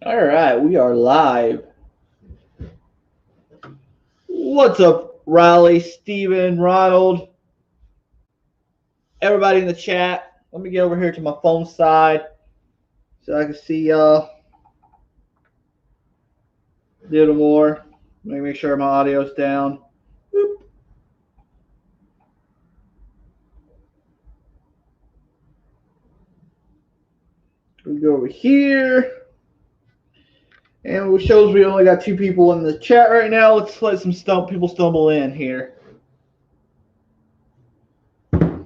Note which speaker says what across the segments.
Speaker 1: All right, we are live. What's up, Riley, Steven, Ronald, everybody in the chat? Let me get over here to my phone side so I can see y'all a little more. Let me make sure my audio's down. Boop. We go over here. And it shows we only got 2 people in the chat right now. Let's let some people stumble in here. Let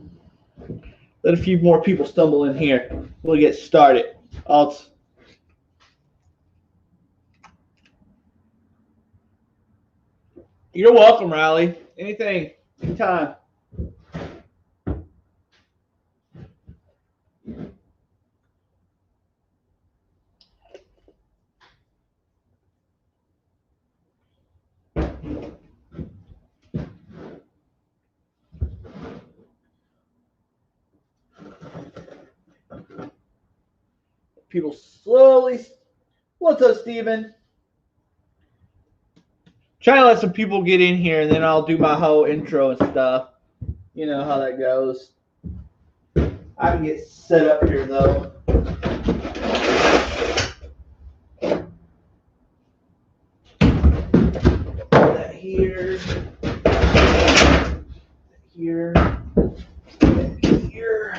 Speaker 1: a few more people stumble in here. We'll get started. You're welcome, Riley. Anything, anytime. People slowly. What's up, Steven? Trying to let some people get in here, and then I'll do my whole intro and stuff. You know how that goes. I can get set up here, though. That here. Here. Here.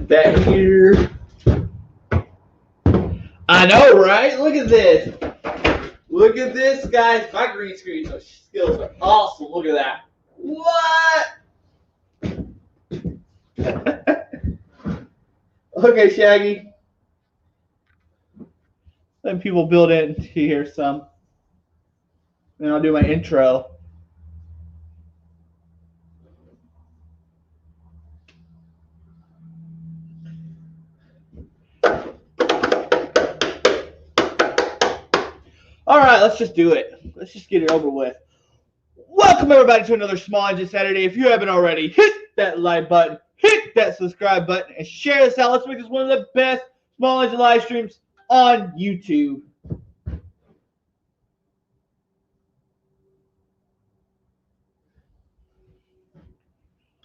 Speaker 1: That here. I know, right? Look at this. Look at this, guys. My green screen skills are awesome. Look at that. What? Okay, Shaggy. Let people build in here some. Then I'll do my intro. All right, let's just do it. Let's just get it over with. Welcome, everybody, to another Small Engine Saturday. If you haven't already, hit that like button, hit that subscribe button, and share this out. Let's make this one of the best Small Engine live streams on YouTube.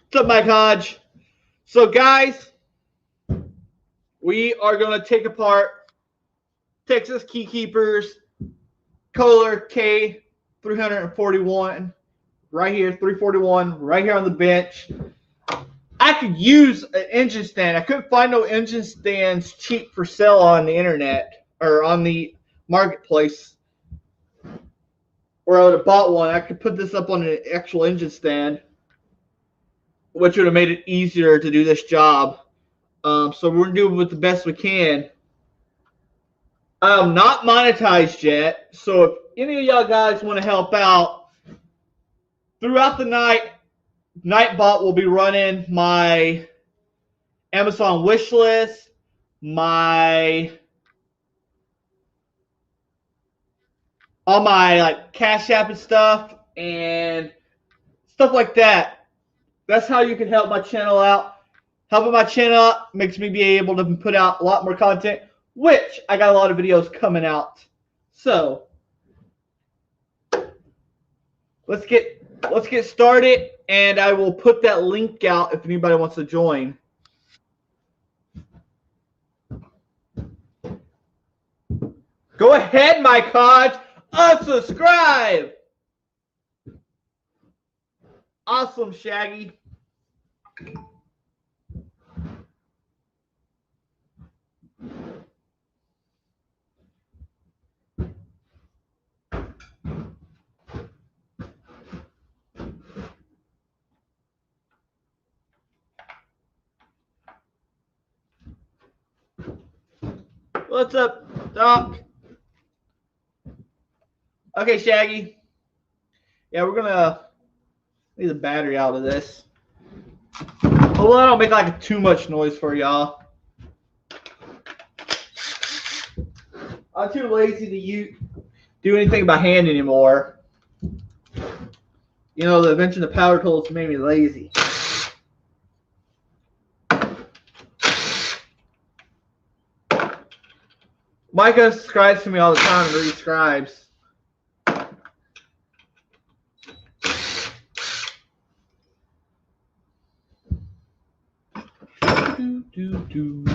Speaker 1: What's up, Mike Hodge? So, guys, we are going to take apart Texas Keykeepers Kohler K341 right here, 341 right here on the bench. I could use an engine stand. I couldn't find no engine stands cheap for sale on the internet or on the marketplace. Or I would have bought one. I could put this up on an actual engine stand, which would have made it easier to do this job. So we're going to do it with the best we can. I'm not monetized yet, so if any of y'all guys want to help out, throughout the night, Nightbot will be running my Amazon wish list, all my like Cash App and stuff like that. That's how you can help my channel out. Helping my channel out makes me be able to put out a lot more content, which I got a lot of videos coming out. So let's get started, and I will put that link out if anybody wants to join. Go ahead, Mike Hodge. Unsubscribe. Awesome, Shaggy. What's up, Doc? Okay, Shaggy. Yeah, we're gonna need the battery out of this. Hopefully I don't make like too much noise for y'all. I'm too lazy to do anything by hand anymore. You know, the invention of power tools made me lazy. Micah subscribes to me all the time and rescribes. Do.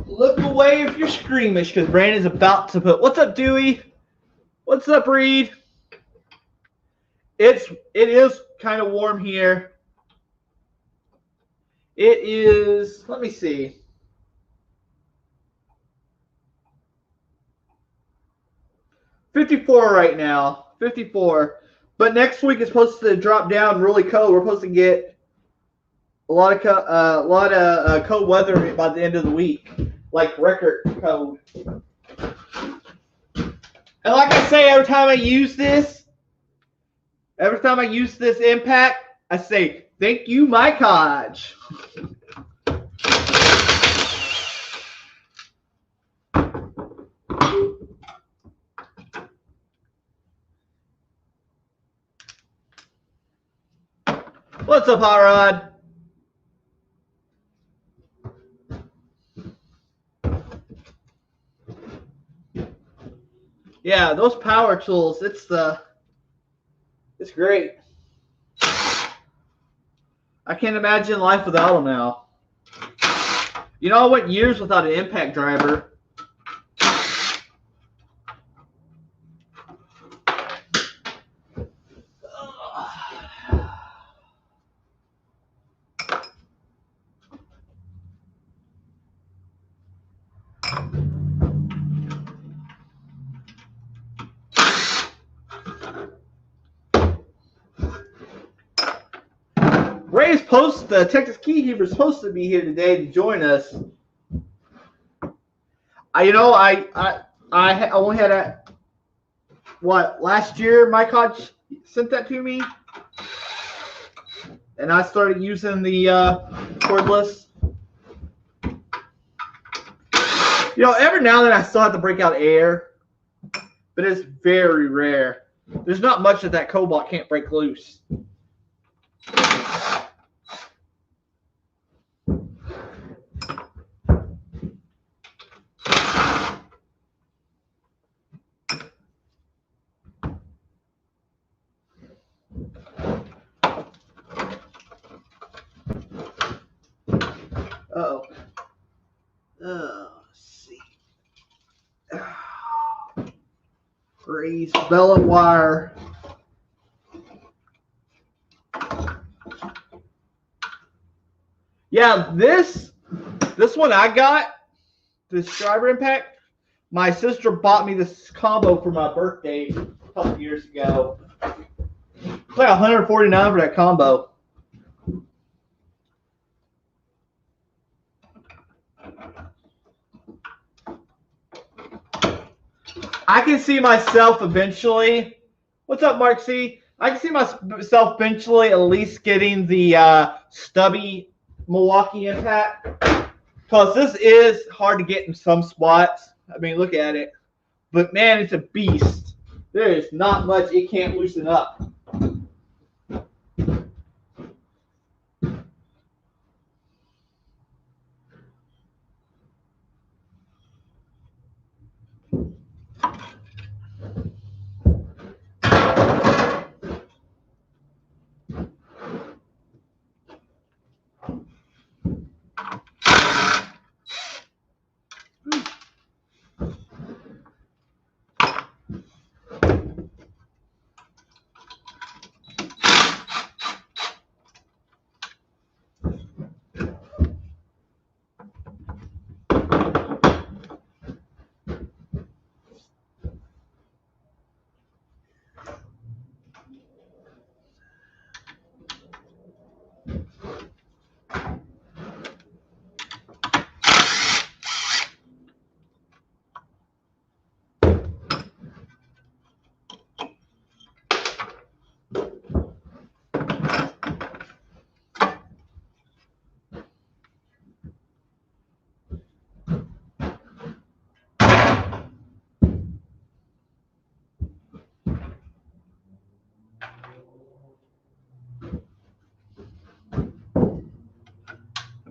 Speaker 1: Look away if you're squeamish, because Brandon's about to put. What's up, Dewey? What's up, Reed? It is kind of warm here. It is. Let me see. 54 right now. 54. But next week is supposed to drop down really cold. We're supposed to get a lot of cold weather by the end of the week, like record cold. And like I say, every time I use this impact, I say, thank you, my Hodge. What's up, Hot Rod? Yeah, those power tools, it's great. I can't imagine life without them now. You know, I went years without an impact driver. Ray's the Texas Keykeeper is supposed to be here today to join us. I only had last year Mike Hodge sent that to me, and I started using the cordless. You know, every now and then I still have to break out air, but it's very rare. There's not much that cobalt can't break loose. Uh-oh. Let's see. Raised bell and wire. Yeah, this one I got, this Striver Impact, my sister bought me this combo for my birthday a couple years ago. It's like $149 for that combo. I can see myself eventually. What's up, Mark C? I can see myself eventually at least getting the stubby Milwaukee Impact, because this is hard to get in some spots. I mean, look at it. But man, it's a beast. There is not much it can't loosen up.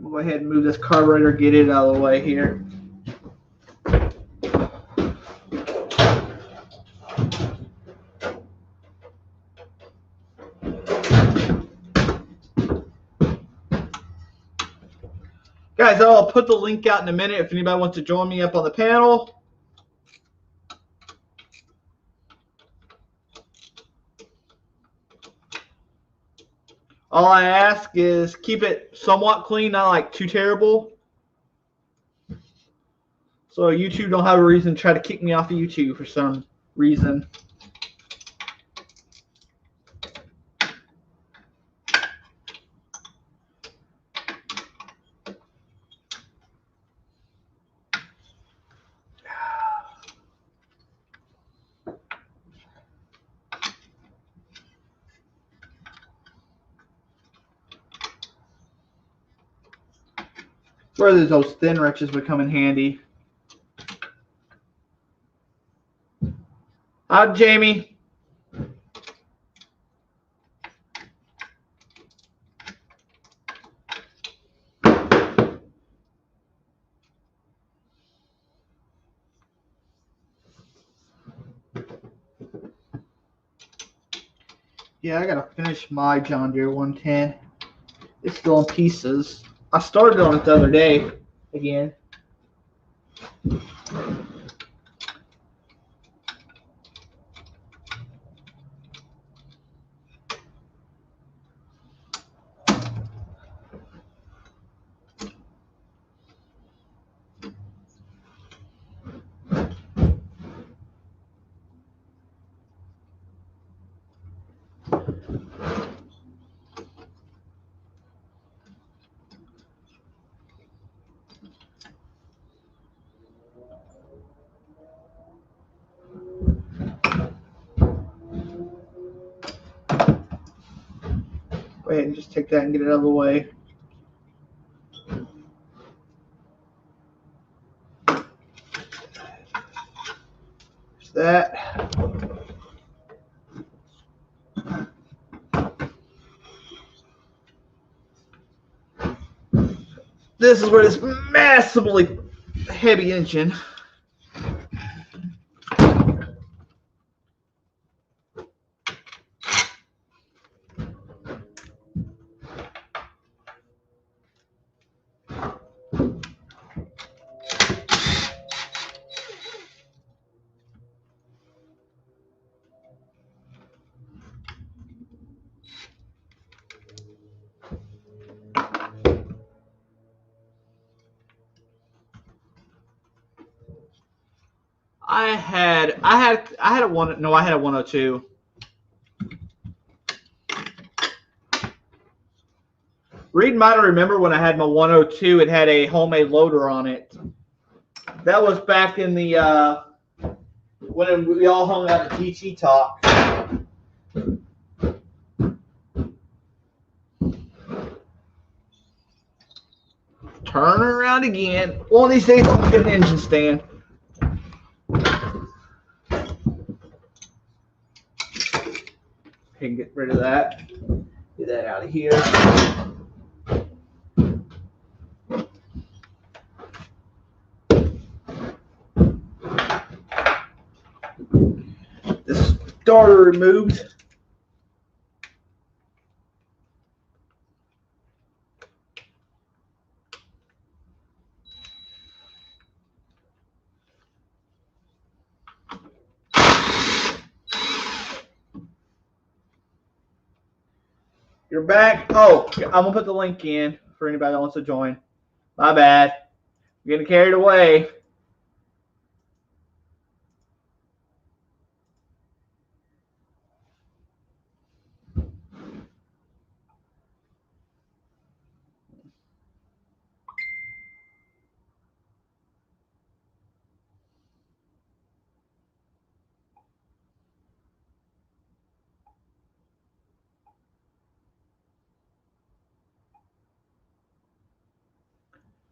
Speaker 1: We'll go ahead and move this carburetor, get it out of the way here. Guys, I'll put the link out in a minute if anybody wants to join me up on the panel. All I ask is keep it somewhat clean, not like too terrible. So YouTube don't have a reason to try to kick me off of YouTube for some reason. Where those thin wrenches would come in handy. Hi, Jamie. Yeah, I gotta finish my John Deere 110. It's still in pieces. I started on it the other day again. Go ahead and just take that and get it out of the way. There's that. This is where this massively heavy engine. I had a 102. Reed might have remembered when I had my 102, it had a homemade loader on it. That was back in the when we all hung out at GT Talk. Turn around again. One of these days I'll get an engine stand. Can get rid of that. Get that out of here. This starter removed. You're back. Oh, I'm gonna put the link in for anybody that wants to join. My bad. I'm getting carried away.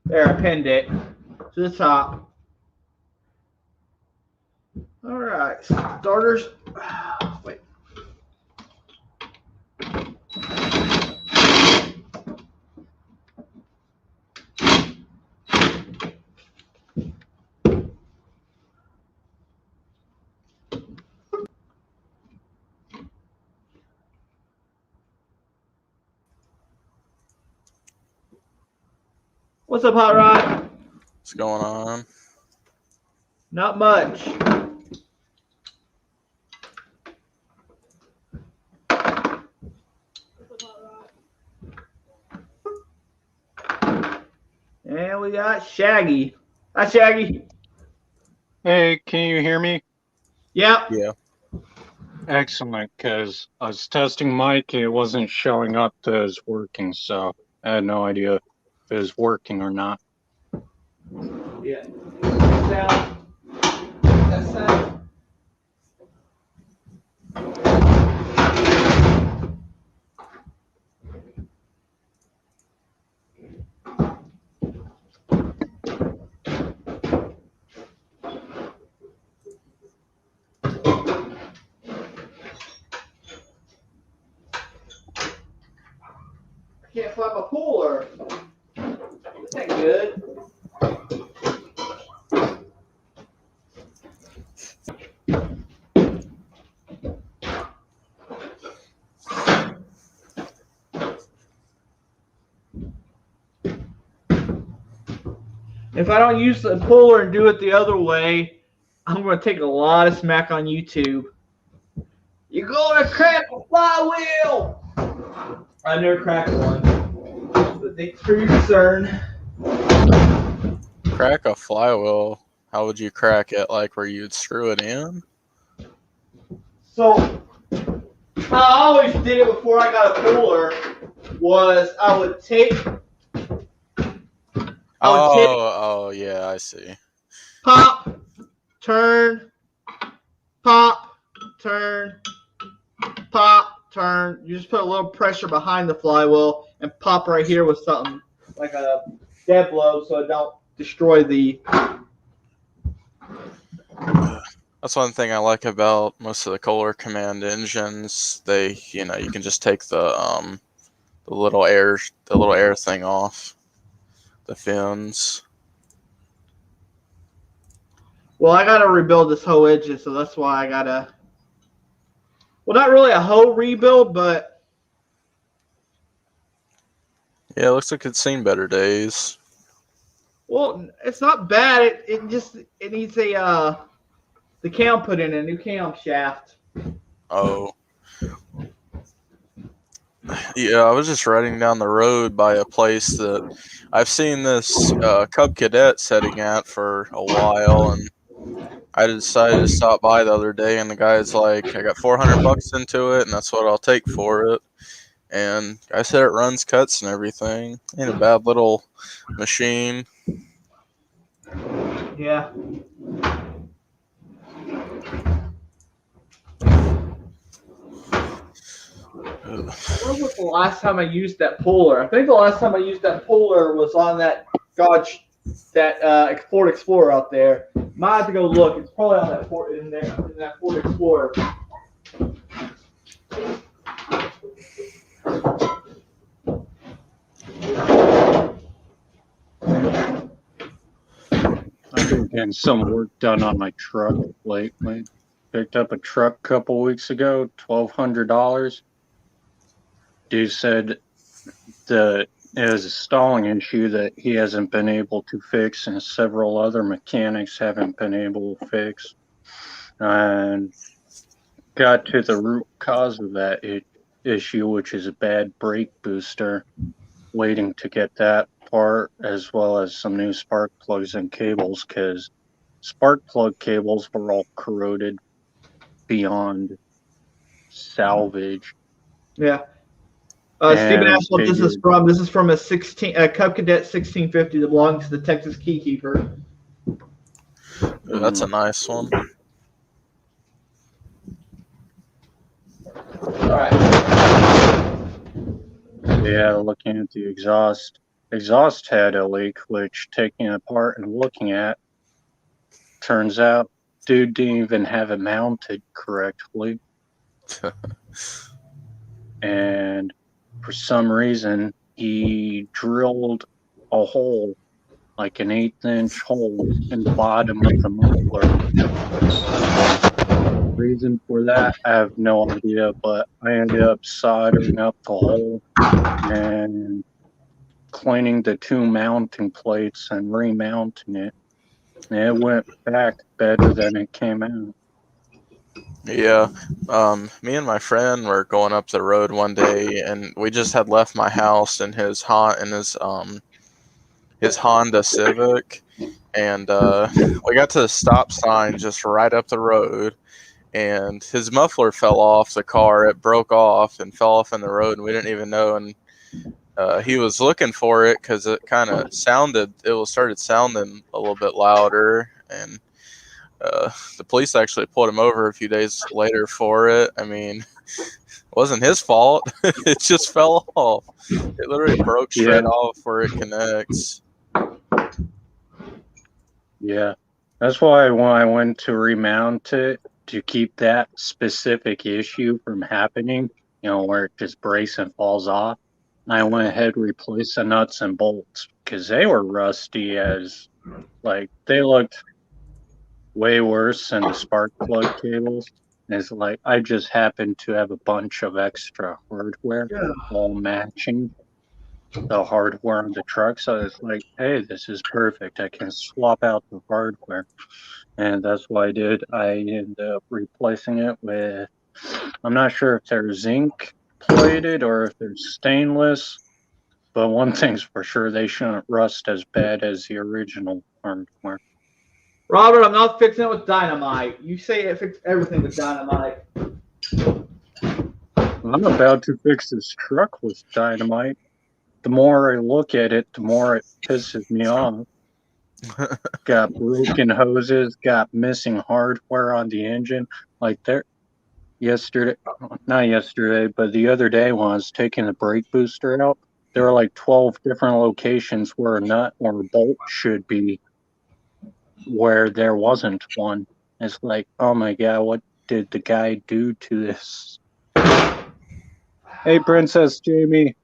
Speaker 1: There, I pinned it to the top. All right, starters. Wait. What's up, Hot Rod?
Speaker 2: What's going on?
Speaker 1: Not much. And we got Shaggy. Hi, Shaggy.
Speaker 3: Hey, can you hear me?
Speaker 1: Yep.
Speaker 2: Yeah.
Speaker 3: Excellent, because I was testing mic, it wasn't showing up that it was working, so I had no idea if it was working or not.
Speaker 1: Yeah. That sound. Can't find my cooler. This ain't good. If I don't use the puller and do it the other way, I'm going to take a lot of smack on YouTube. You're going to crack a flywheel! I never cracked one. But thanks for your concern.
Speaker 2: Crack a flywheel. How would you crack it? Like where you'd screw it in?
Speaker 1: So, how I always did it before I got a puller was I would take.
Speaker 2: Oh, yeah, I see.
Speaker 1: Pop, turn, pop, turn, pop, turn. You just put a little pressure behind the flywheel and pop right here with something like a dead blow so it don't destroy the.
Speaker 2: That's one thing I like about most of the Kohler Command engines. They, you can just take the little air thing off the fins.
Speaker 1: Well, I gotta rebuild this whole engine, so that's why I gotta. Well, not really a whole rebuild, but
Speaker 2: Yeah, it looks like it's seen better days.
Speaker 1: well, it's not bad. It needs a the cam put in a new cam shaft.
Speaker 2: Oh. Yeah, I was just riding down the road by a place that I've seen this Cub Cadet setting at for a while, and I decided to stop by the other day, and the guy's like, I got $400 into it, and that's what I'll take for it. And I said it runs cuts and everything. Ain't a bad little machine.
Speaker 1: Yeah. When was the last time I used that puller? I think the last time I used that puller was on that Ford Explorer out there. Might have to go look. It's probably on that Ford in that Ford Explorer.
Speaker 3: I've been getting some work done on my truck lately. Picked up a truck a couple weeks ago, $1,200. Dude said that it was a stalling issue that he hasn't been able to fix, and several other mechanics haven't been able to fix. And got to the root cause of that issue, which is a bad brake booster. Waiting to get that part, as well as some new spark plugs and cables, because spark plug cables were all corroded beyond salvage.
Speaker 1: Yeah. Stephen asked what this is from. This is from a Cub Cadet 1650 that belongs to the Texas Keykeeper.
Speaker 2: Ooh, that's a nice one.
Speaker 1: All right.
Speaker 3: Yeah, looking at the exhaust. Exhaust had a leak, which taking it apart and looking at, turns out dude didn't even have it mounted correctly. And for some reason, he drilled a hole, like an 1/8-inch hole in the bottom of the muffler. Reason for that, I have no idea, but I ended up soldering up the hole and cleaning the 2 mounting plates and remounting it. And it went back better than it came out.
Speaker 2: Yeah. Me and my friend were going up the road one day, and we just had left my house in his Honda Civic, and we got to the stop sign just right up the road, and his muffler fell off the car. It broke off and fell off in the road, and we didn't even know. And he was looking for it because it kind of started sounding a little bit louder, and the police actually pulled him over a few days later for it. I mean, it wasn't his fault. It just fell off. It literally broke straight off where it connects.
Speaker 3: Yeah. That's why when I went to remount it, to keep that specific issue from happening, where it just breaks and falls off, I went ahead and replaced the nuts and bolts because they were rusty as, they looked way worse than the spark plug cables. It's like I just happened to have a bunch of extra hardware all matching the hardware on the truck. So it's like, hey, this is perfect. I can swap out the hardware. And that's what I did. I ended up replacing it with, I'm not sure if they're zinc plated or if they're stainless, but one thing's for sure, they shouldn't rust as bad as the original hardware.
Speaker 1: Robert, I'm not fixing it with dynamite. You say it fixed everything with dynamite.
Speaker 3: I'm about to fix this truck with dynamite. The more I look at it, the more it pisses me off. Got broken hoses, got missing hardware on the engine. Like not yesterday, but the other day when I was taking the brake booster out, there were like 12 different locations where a nut or a bolt should be where there wasn't one. It's like, oh my God, what did the guy do to this? Hey, Princess Jamie.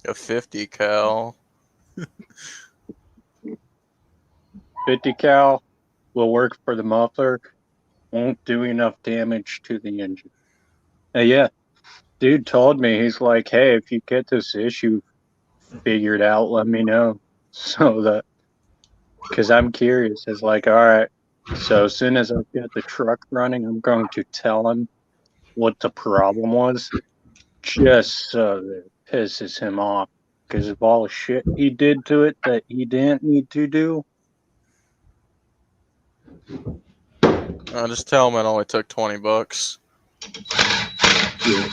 Speaker 2: A 50 cal.
Speaker 3: 50 cal will work for the muffler. Won't do enough damage to the engine. Yeah, dude told me, he's like, hey, if you get this issue figured out, let me know. So because I'm curious. It's like, all right, so as soon as I get the truck running, I'm going to tell him what the problem was, just so that it pisses him off. Because of all the shit he did to it that he didn't need to do.
Speaker 2: Just tell him it only took $20.
Speaker 3: Yeah.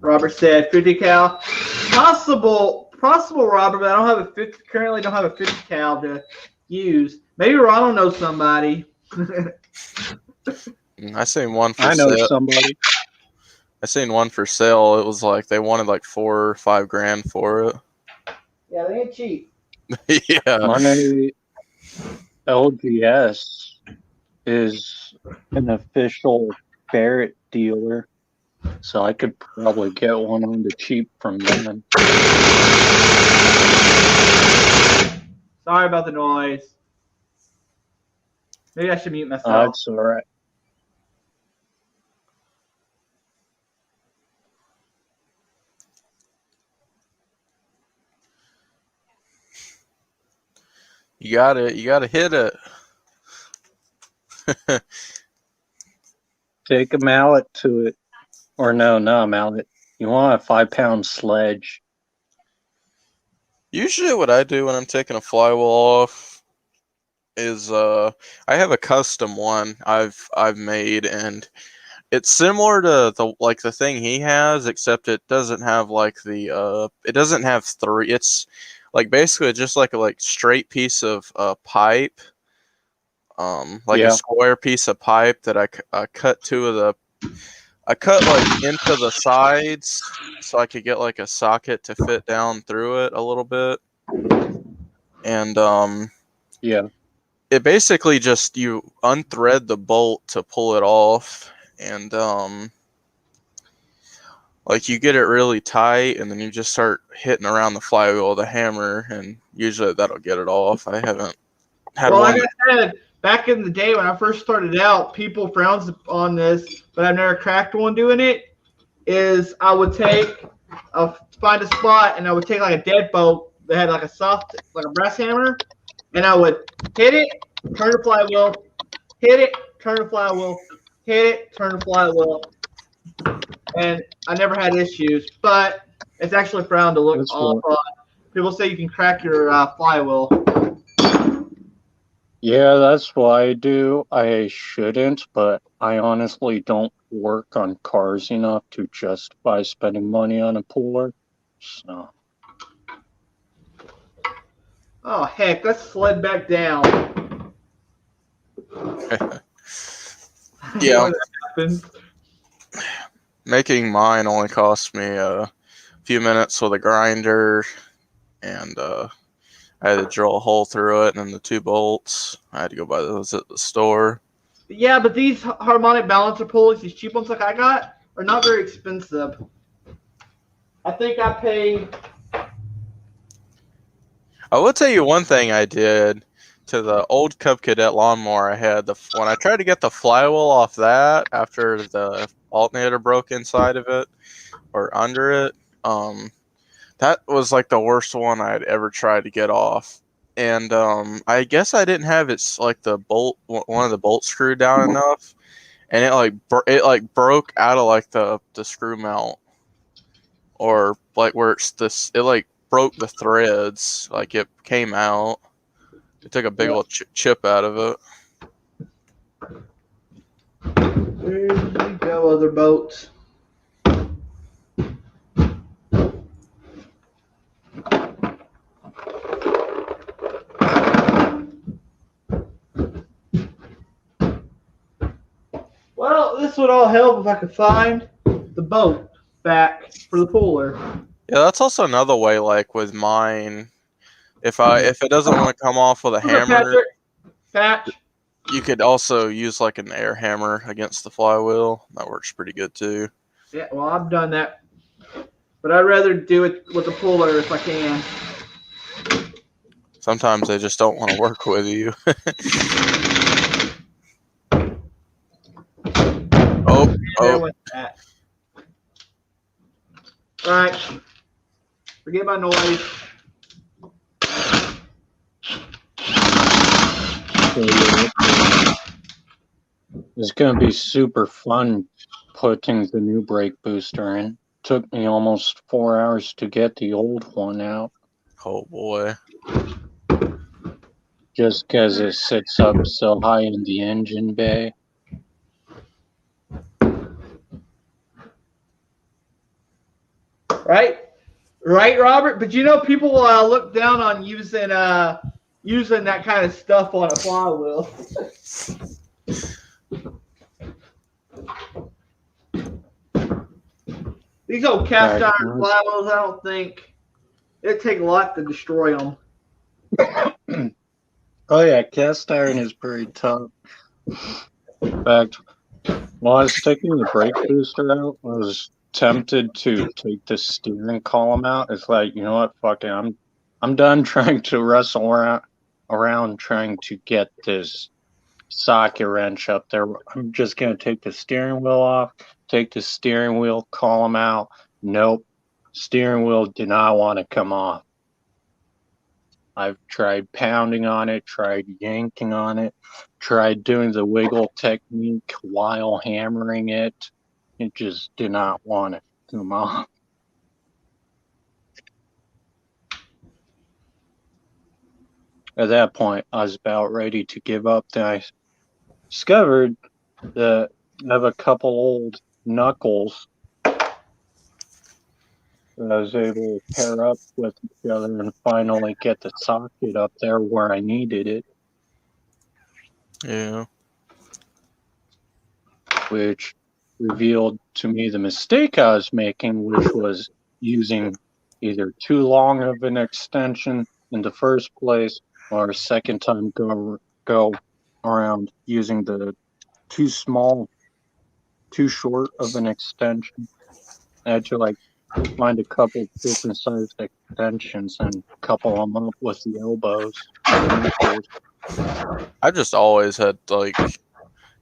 Speaker 1: Robert said 50 cal. Possible, Robert, but I don't have a 50. Currently, don't have a 50 cal to use. Maybe Ronald knows somebody.
Speaker 2: I seen one for
Speaker 3: I know
Speaker 2: sale.
Speaker 3: somebody.
Speaker 2: I seen one for sale. It was like they wanted like $4 or $5 grand for it.
Speaker 1: Yeah, they ain't cheap.
Speaker 2: Yeah.
Speaker 3: My LGS is an official Barrett dealer, so I could probably get one on the cheap from them.
Speaker 1: Sorry about the noise. Maybe I should mute myself.
Speaker 3: That's all right.
Speaker 2: You gotta hit it.
Speaker 3: Take a mallet to it. Or no, not a mallet. You want a 5-pound sledge.
Speaker 2: Usually what I do when I'm taking a flywheel off is I have a custom one I've made, and it's similar to the thing he has, except it doesn't have it doesn't have three. It's like basically just like a straight piece of pipe, a square piece of pipe that I cut I cut into the sides so I could get like a socket to fit down through it a little bit, and it basically just you unthread the bolt to pull it off, and you get it really tight, and then you just start hitting around the flywheel with a hammer, and usually that'll get it off. I haven't had one.
Speaker 1: Like I said, back in the day when I first started out, people frowns on this, but I've never cracked one doing it. Is I would find a spot and I would take like a deadbolt that had like a brass hammer, and I would hit it, turn the flywheel, hit it, turn the flywheel, hit it, turn the flywheel, and I never had issues. But it's actually frowned to look off on. People say you can crack your flywheel.
Speaker 3: Yeah, that's what I do. I shouldn't, but I honestly don't work on cars enough to justify spending money on a puller. So.
Speaker 1: Oh heck, let's sled back down.
Speaker 2: Yeah. Making mine only cost me a few minutes with a grinder, and I had to drill a hole through it, and then the 2 bolts. I had to go buy those at the store.
Speaker 1: Yeah, but these harmonic balancer pulleys, these cheap ones like I got, are not very expensive. I think I paid.
Speaker 2: I will tell you one thing I did to the old Cub Cadet lawnmower I had. When I tried to get the flywheel off that after the alternator broke inside of it or under it, that was like the worst one I had ever tried to get off. And I guess I didn't have one of the bolts screwed down enough, and it broke out of like the screw mount, or like where it broke the threads, like it came out. It took a big old chip out of it.
Speaker 1: There you go, other boats. Well, this would all help if I could find the boat back for the puller.
Speaker 2: Yeah, that's also another way. Like with mine, if it doesn't want to come off with a hammer,
Speaker 1: Patch.
Speaker 2: You could also use like an air hammer against the flywheel. That works pretty good too.
Speaker 1: Yeah, well, I've done that, but I'd rather do it with a puller if I can.
Speaker 2: Sometimes they just don't want to work with you. Oh.
Speaker 1: All right. Forget my noise.
Speaker 3: It's going to be super fun putting the new brake booster in. Took me almost 4 hours to get the old one out.
Speaker 2: Oh boy.
Speaker 3: Just because it sits up so high in the engine bay.
Speaker 1: Right, Robert. But you know, people look down on using that kind of stuff on a flywheel. These old cast iron flywheels, I don't think it'd take a lot to destroy them.
Speaker 3: Oh yeah, cast iron is pretty tough. In fact, while I was taking the brake booster out, I was tempted to take the steering column out. It's like, you know what, fuck it, I'm done trying to wrestle around trying to get this socket wrench up there. I'm just gonna take the steering wheel off, take the steering wheel column out. Nope, steering wheel did not want to come off. I've tried pounding on it, tried yanking on it, tried doing the wiggle technique while hammering it. It just did not want to come off. At that point, I was about ready to give up. Then I discovered that I have a couple old knuckles that I was able to pair up with each other and finally get the socket up there where I needed it.
Speaker 2: Yeah.
Speaker 3: Which revealed to me the mistake I was making, which was using either too long of an extension in the first place, or a second time go around using the too short of an extension. I had to find a couple different sized extensions and couple them up with the elbows.
Speaker 2: I just always had like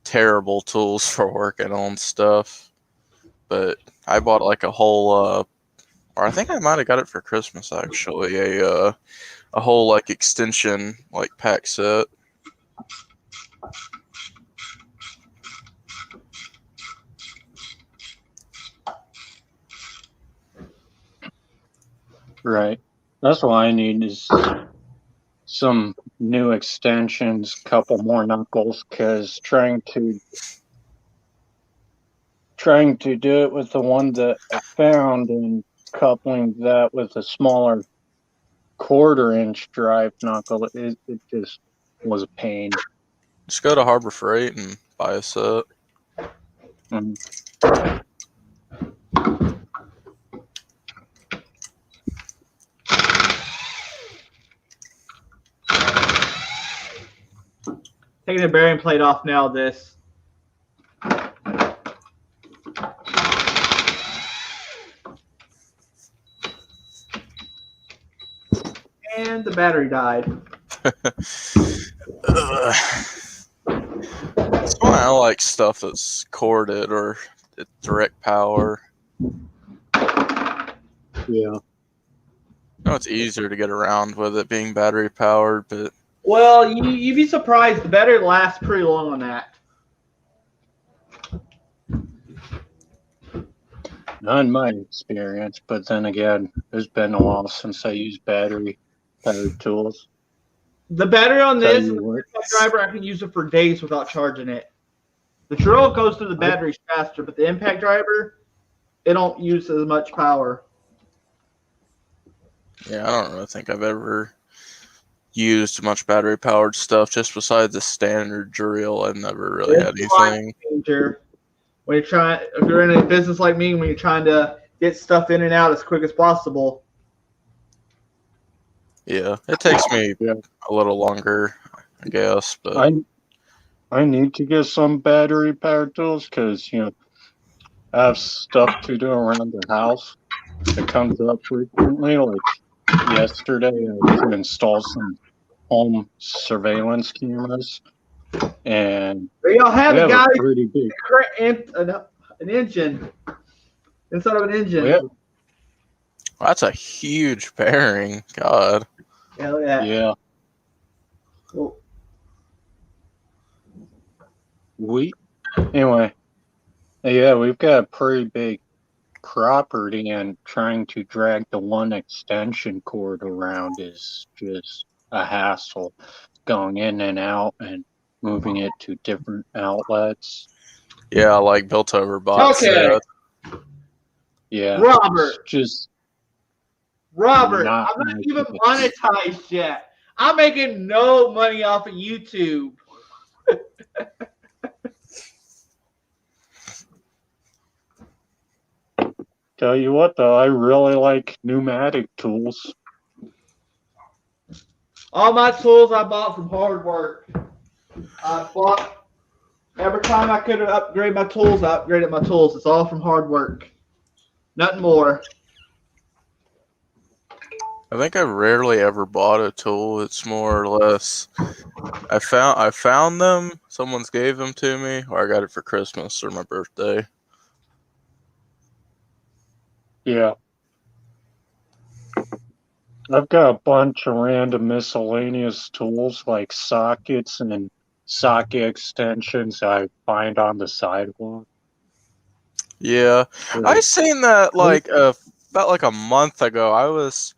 Speaker 2: terrible tools for working on stuff, but I bought like a whole, or I think I might have got it for Christmas actually, a whole like extension like pack set.
Speaker 3: Right. That's what I need is some new extensions, couple more knuckles, because trying to do it with the one that I found and coupling that with a smaller 1/4 inch drive knuckle, it just was a pain.
Speaker 2: Just go to Harbor Freight and buy a set.
Speaker 3: Mm.
Speaker 1: Taking the bearing plate off now. This. And the battery died.
Speaker 2: That's why I like stuff that's corded or direct power.
Speaker 3: Yeah.
Speaker 2: I know it's easier to get around with it being battery powered, but
Speaker 1: Well, you'd be surprised. The battery lasts pretty long on that.
Speaker 3: Not in my experience, but then again, it's been a while since I used battery powered tools.
Speaker 1: The battery on
Speaker 3: Tell
Speaker 1: this
Speaker 3: you what.
Speaker 1: driver, I can use it for days without charging it. The drill goes through the batteries faster, but the impact driver, it don't use as much power.
Speaker 2: yeah, I don't really think I've ever used much battery powered stuff. Just besides the standard drill, I've never really had anything.
Speaker 1: When you're trying, if you're in a business like me, when you're trying to get stuff in and out as quick as possible.
Speaker 2: Yeah, it takes me a little longer, I guess, but
Speaker 3: I need to get some battery powered tools because I have stuff to do around the house that comes up frequently. Like yesterday, I had to install some home surveillance cameras, and
Speaker 1: There y'all have
Speaker 3: we
Speaker 1: it,
Speaker 3: have
Speaker 1: guys.
Speaker 3: a pretty big
Speaker 1: An engine inside of an engine.
Speaker 2: that's a huge bearing. God.
Speaker 1: Hell yeah.
Speaker 3: Yeah.
Speaker 1: Cool.
Speaker 3: Anyway, yeah, we've got a pretty big property, and trying to drag the one extension cord around is just a hassle, going in and out and moving it to different outlets.
Speaker 2: Yeah, like built over box
Speaker 1: Okay.
Speaker 2: set.
Speaker 3: Yeah.
Speaker 1: Robert,
Speaker 3: Not
Speaker 1: I'm not even monetized yet. I'm making no money off of YouTube.
Speaker 3: Tell you what, though, I really like pneumatic tools.
Speaker 1: All my tools I bought from hard work. I bought every time I could upgrade my tools, I upgraded my tools. It's all from hard work. Nothing more.
Speaker 2: I think I've rarely ever bought a tool. It's more or less I found them, someone's gave them to me, or I got it for Christmas or my birthday.
Speaker 3: Yeah. I've got a bunch of random miscellaneous tools like sockets and socket extensions I find on the sidewalk.
Speaker 2: Yeah, I seen that like about like a month ago. I was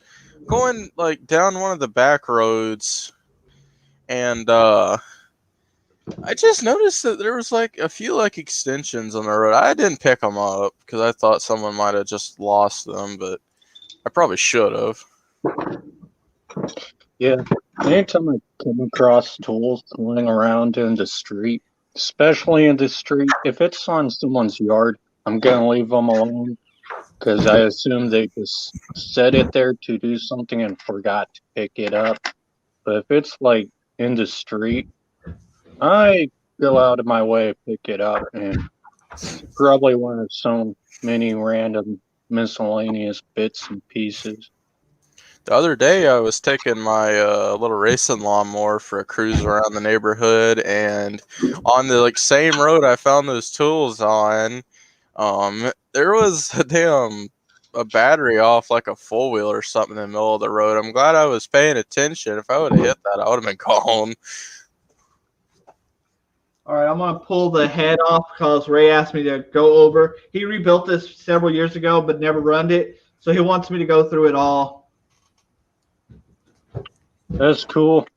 Speaker 2: going like down one of the back roads, and I just noticed that there was like a few like extensions on the road. I didn't pick them up because I thought someone might have just lost them, but I probably should have.
Speaker 3: Yeah, anytime I come across tools laying around in the street, especially in the street, if it's on someone's yard, I'm gonna leave them alone because I assume they just set it there to do something and forgot to pick it up. But if it's like in the street, I go out of my way to pick it up, and probably one of so many random miscellaneous bits and pieces.
Speaker 2: The other day, I was taking my little racing lawnmower for a cruise around the neighborhood, and on the same road I found those tools on, there was a battery off like a four wheel or something in the middle of the road. I'm glad I was paying attention. If I would have hit that, I would have been gone.
Speaker 1: All right, I'm gonna pull the head off because Ray asked me to go over. He rebuilt this several years ago, but never run it, so he wants me to go through it all.
Speaker 3: That's cool.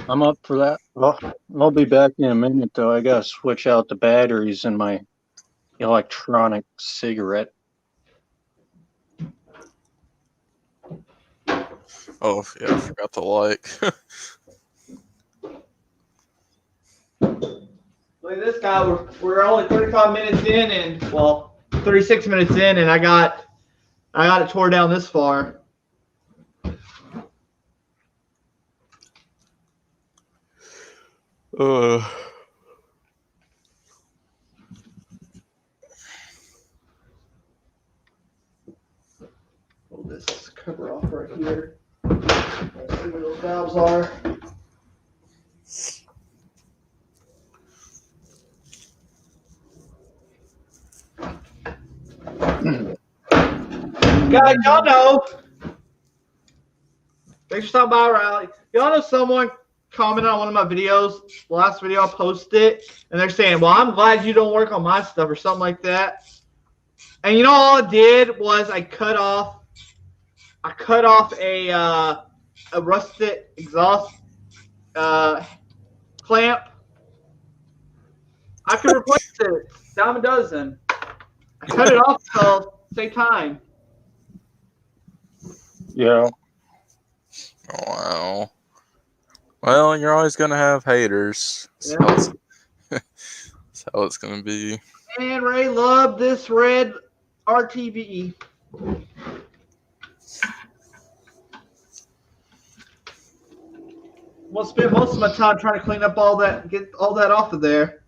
Speaker 3: I'm up for that. Well, I'll be back in a minute, though. I gotta switch out the batteries in my electronic cigarette.
Speaker 2: Oh, yeah, I forgot to like.
Speaker 1: Look at this guy. We're only 35 minutes in, and 36 minutes in, and I got it tore down this far.
Speaker 2: Pull
Speaker 1: this cover off right here. Let's see where those valves are. Guys, y'all know. Thanks for stopping by, Riley. Y'all know someone commented on one of my videos, the last video I posted, and they're saying, well, I'm glad you don't work on my stuff or something like that. And you know, all I did was I cut off a rusted exhaust clamp. I could replace it. Dime a dozen. I cut it off to save time.
Speaker 3: Yeah.
Speaker 2: Oh, wow. Well, you're always gonna have haters.
Speaker 1: Yeah.
Speaker 2: That's how it's gonna be.
Speaker 1: And Ray loved this red RTV. I'm gonna spend most of my time trying to clean up get all that off of there.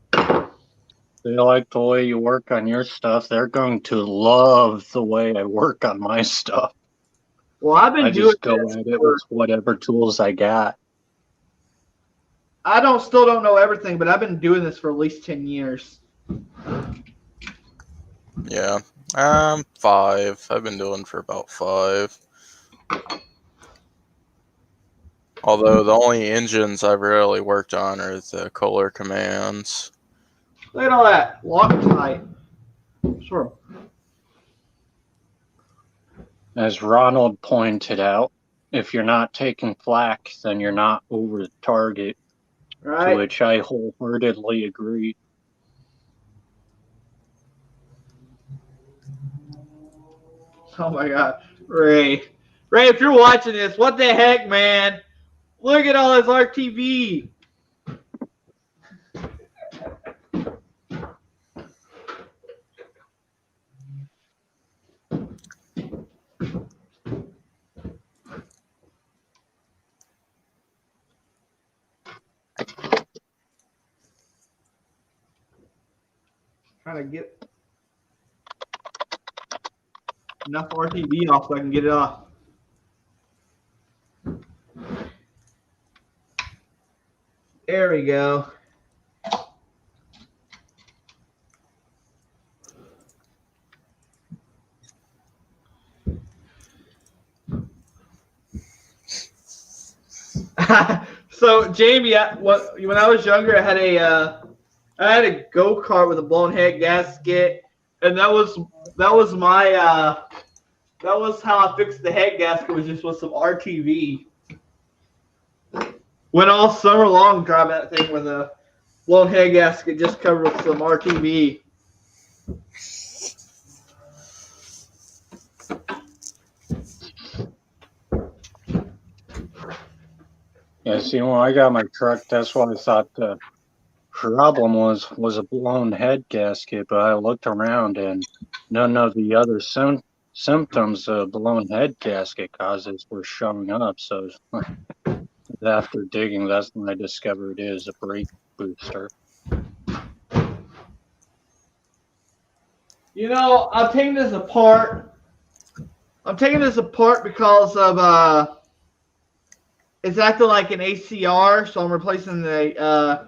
Speaker 3: They like the way you work on your stuff. They're going to love the way I work on my stuff.
Speaker 1: Well, I've been doing
Speaker 3: just go at it with whatever tools I got.
Speaker 1: I still don't know everything, but I've been doing this for at least 10 years.
Speaker 2: Yeah, 5. I've been doing for about 5. Although the only engines I've really worked on are the Kohler Commands.
Speaker 1: Look at all that. Loctite. Sure.
Speaker 3: As Ronald pointed out, if you're not taking flack, then you're not over the target.
Speaker 1: Right.
Speaker 3: To which I wholeheartedly agree.
Speaker 1: Oh my God. Ray, if you're watching this, what the heck, man? Look at all this RTV. Trying to get enough RTV off so I can get it off. There we go. So Jamie, when I was younger, I had a go-kart with a blown head gasket, and that was how I fixed the head gasket, was just with some RTV. Went all summer long driving that thing with a blown head gasket just covered with some RTV.
Speaker 3: Yeah, see, when I got my truck, that's what I thought the problem was a blown head gasket, but I looked around and none of the other symptoms a blown head gasket causes were showing up. So after digging, that's when I discovered it is a brake booster.
Speaker 1: You know, I've taken this apart, I'm taking this apart because of it's acting like an ACR, so I'm replacing the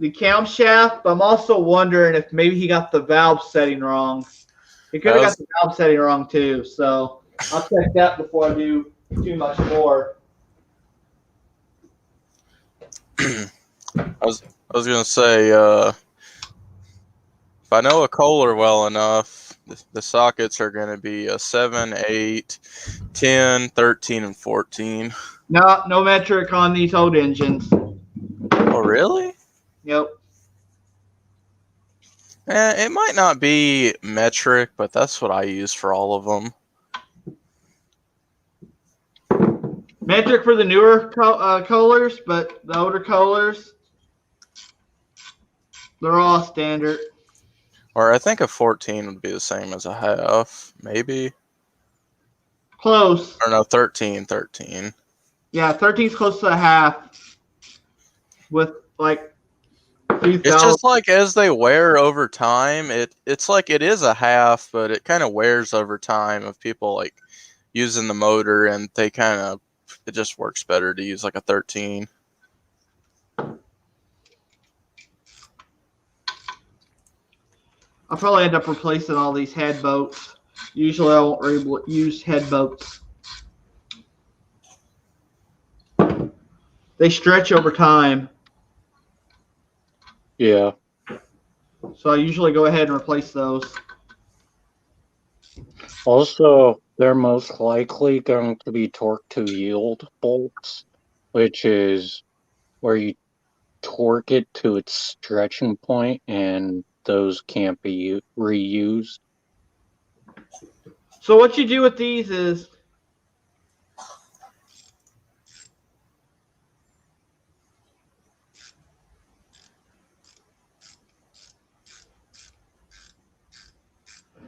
Speaker 1: camshaft. But I'm also wondering if maybe he got the valve setting wrong. He could have got the valve setting wrong too. So I'll check that before I do too much more.
Speaker 2: I was gonna say, if I know a Kohler well enough, the sockets are gonna be a 7, 8, 10, 13, and 14.
Speaker 1: No metric on these old engines.
Speaker 2: Oh, really?
Speaker 1: Yep.
Speaker 2: It might not be metric, but that's what I use for all of them.
Speaker 1: Metric for the newer Kohlers, but the older Kohlers, they're all standard.
Speaker 2: Or I think a 14 would be the same as a half, maybe.
Speaker 1: Close.
Speaker 2: Or no, 13.
Speaker 1: Yeah, 13's close to a half. With like
Speaker 2: It's just like as they wear over time, it's like it is a half, but it kind of wears over time of people like using the motor, and it just works better to use like a 13.
Speaker 1: I'll probably end up replacing all these head bolts. Usually I won't use head bolts. They stretch over time.
Speaker 3: Yeah.
Speaker 1: So I usually go ahead and replace those.
Speaker 3: Also, they're most likely going to be torque to yield bolts, which is where you torque it to its stretching point, and those can't be reused.
Speaker 1: So what you do with these is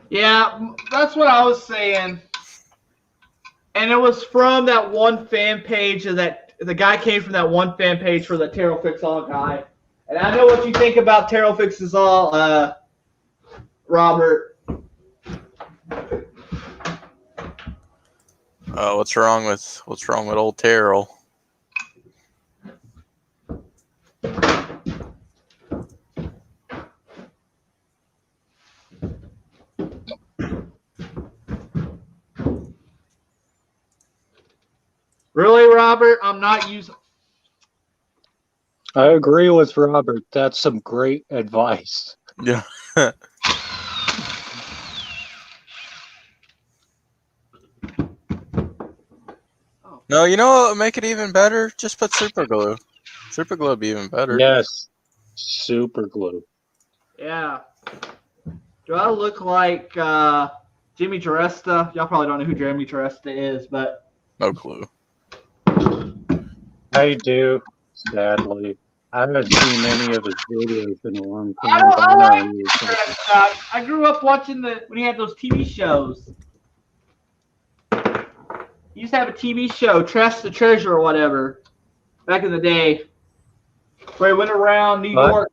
Speaker 1: yeah, that's what I was saying. And it was from that one fan page that the guy came from that one fan page for the Terrell Fix All guy. And I know what you think about Terrell Fixes All, Robert.
Speaker 2: What's wrong with old Terrell?
Speaker 1: Really, Robert? I'm not using.
Speaker 3: I agree with Robert. That's some great advice.
Speaker 2: Yeah. No, you know what would make it even better? Just put super glue. Super glue would be even better.
Speaker 3: Yes, super glue.
Speaker 1: Yeah. Do I look like Jimmy Teresta? Y'all probably don't know who Jimmy Teresta is, but
Speaker 2: No clue.
Speaker 3: I do, sadly. I haven't seen any of his videos in a long time.
Speaker 1: I like Teresta. I grew up watching when he had those TV shows. He used to have a TV show, Trash the Treasure or whatever, back in the day, where he went around New York.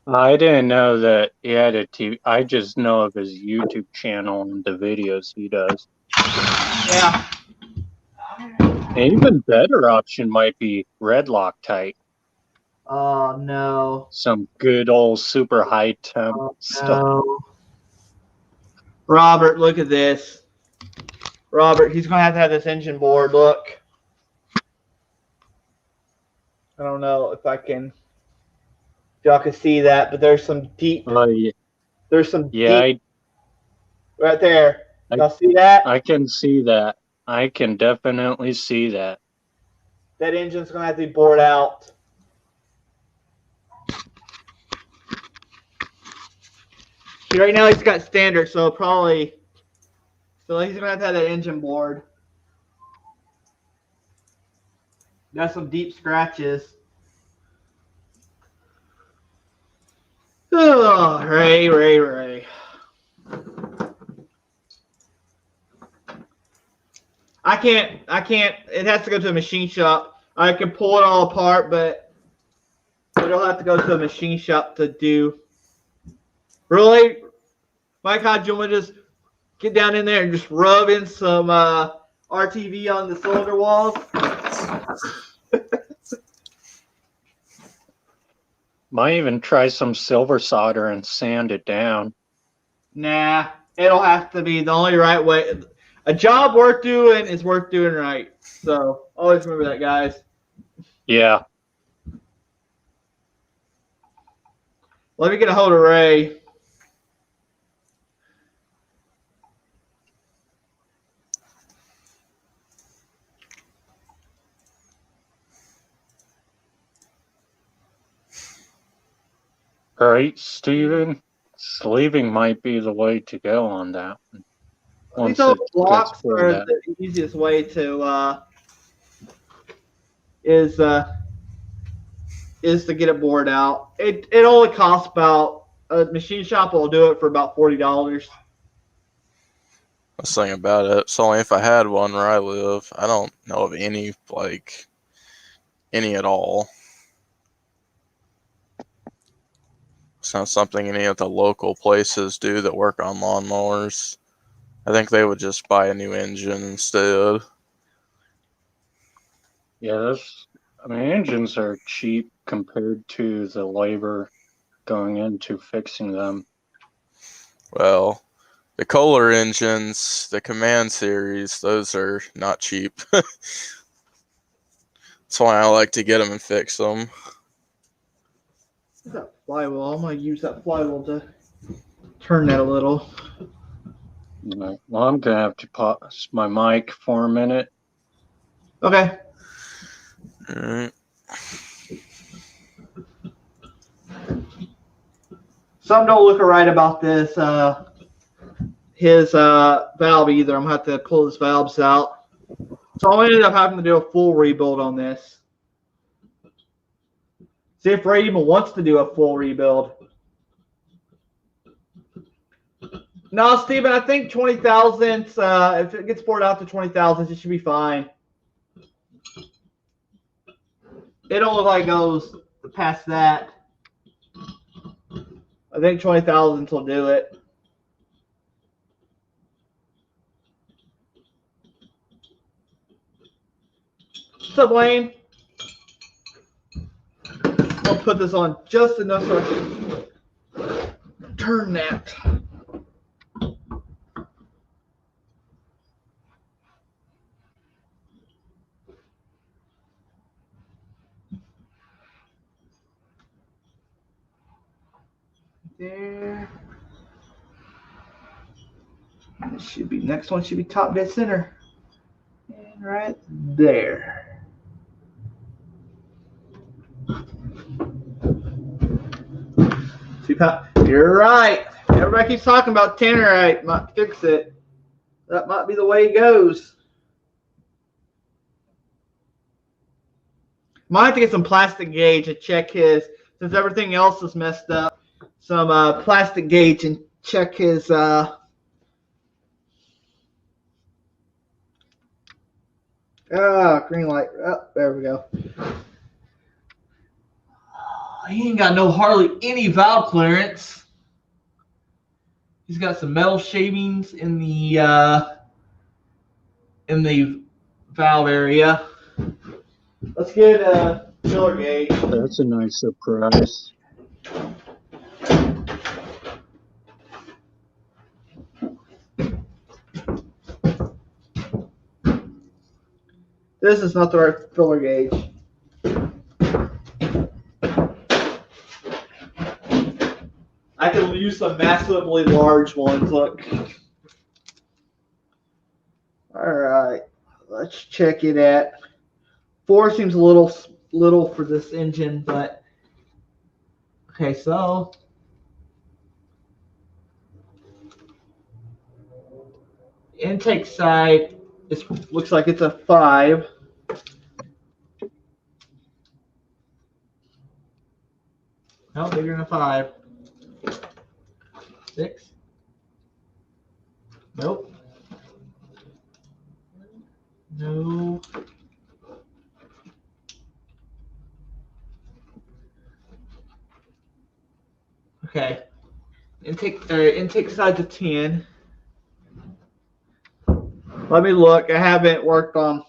Speaker 3: I didn't know that he had a TV. I just know of his YouTube channel and the videos he does.
Speaker 1: Yeah.
Speaker 3: An even better option might be red Loctite.
Speaker 1: Oh, no.
Speaker 3: Some good old super high temp stuff.
Speaker 1: No. Robert, look at this. Robert, he's going to have this engine board. Look. I don't know if y'all can see that, but there's some deep.
Speaker 3: Yeah.
Speaker 1: There's some
Speaker 3: Yeah,
Speaker 1: deep. Right there. Y'all see that?
Speaker 3: I can see that. I can definitely see that.
Speaker 1: That engine's going to have to be bored out. See, right now he's got standard, so probably. So he's going to have that engine bored. Got some deep scratches. Oh, Ray. I can't. It has to go to a machine shop. I can pull it all apart, but it'll have to go to a machine shop to do. Really? Mike, how do you want to just Get down in there and just rub in some RTV on the cylinder walls.
Speaker 3: Might even try some silver solder and sand it down.
Speaker 1: Nah, it'll have to be the only right way. A job worth doing is worth doing right. So always remember that, guys.
Speaker 3: Yeah.
Speaker 1: Let me get a hold of Ray.
Speaker 3: All right, Steven. Sleeving might be the way to go on that one. Once
Speaker 1: These old
Speaker 3: it gets
Speaker 1: blocks
Speaker 3: poured
Speaker 1: are
Speaker 3: out.
Speaker 1: the easiest way to is to get it bored out. It only costs about a machine shop will do it for about $40.
Speaker 2: That's the thing about it. It's only if I had one where I live. I don't know of any, like, any at all. It's not something any of the local places do that work on lawnmowers. I think they would just buy a new engine instead.
Speaker 3: Yeah, engines are cheap compared to the labor going into fixing them.
Speaker 2: Well, the Kohler engines, the Command series, those are not cheap. That's why I like to get them and fix them.
Speaker 1: That flywheel. I'm gonna use that flywheel to turn that a little.
Speaker 3: Well, I'm gonna have to pause my mic for a minute.
Speaker 1: Okay.
Speaker 2: Alright.
Speaker 1: Something don't look right about this. His valve either. I'm gonna have to pull his valves out. So I ended up having to do a full rebuild on this. See if Ray even wants to do a full rebuild. No, Steven, I think 20 thousandths, if it gets poured out to 20 thousandths, it should be fine. It don't look like it goes past that. I think 20 thousandths will do it. What's up, Wayne? I'll put this on just enough so I can turn that. There. It should be, next one should be top dead center. And right there. You're right. Everybody keeps talking about tannerite. Might fix it. That might be the way it goes. Might have to get some plastic gauge to check his, since everything else is messed up. Some plastic gauge and check his. Green light. Oh, there we go. He ain't got no hardly any valve clearance. He's got some metal shavings in the valve area. Let's get a filler gauge.
Speaker 3: That's a nice surprise.
Speaker 1: This is not the right filler gauge. I can use some massively large ones. Look. All right, let's check it at 4. Seems a little for this engine, but okay. So intake side, this looks like it's a 5. No, bigger than a 5. 6. Nope. No. Okay. Intake side's a 10. Let me look. I haven't worked on.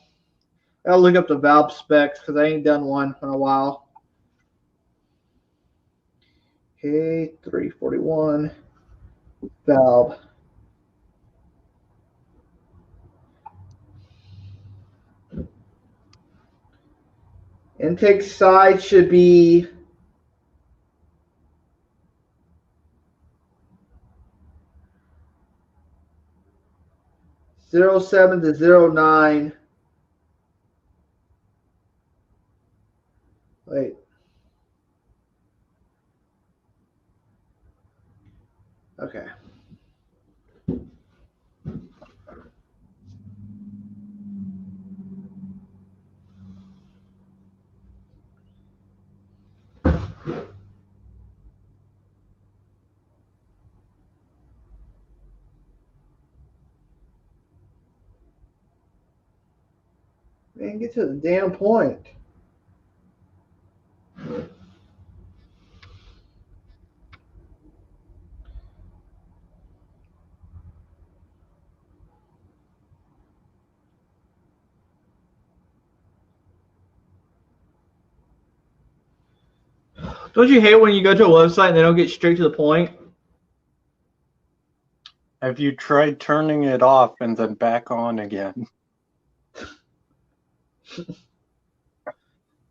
Speaker 1: I'll look up the valve specs because I ain't done one in a while. K341 valve. Intake side should be 07 to 09. Wait. Okay. Man, get to the damn point. Don't you hate when you go to a website and they don't get straight to the point?
Speaker 3: Have you tried turning it off and then back on again?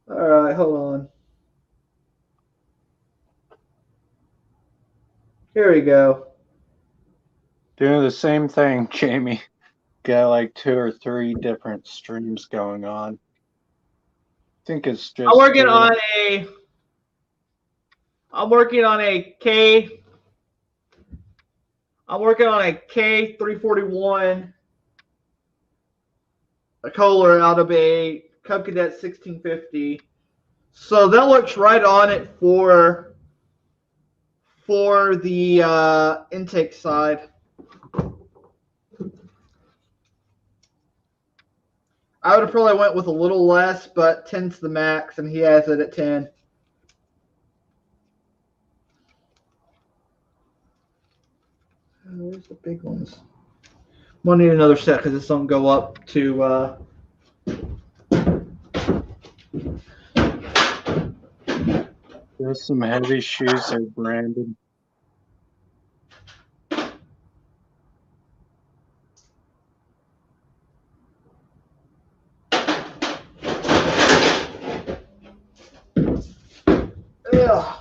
Speaker 1: All right, hold on. Here we go.
Speaker 3: Doing the same thing, Jamie. Got like 2 or 3 different streams going on. I think it's just.
Speaker 1: I'm working on a K341 a Kohler out of a Cub Cadet 1650. So that looks right on it for the intake side. I would have probably went with a little less, but 10's the max, and he has it at 10. Where's the big ones? I'm going to need another set because this don't go up to...
Speaker 3: There's some heavy shoes there, Brandon.
Speaker 1: Ugh.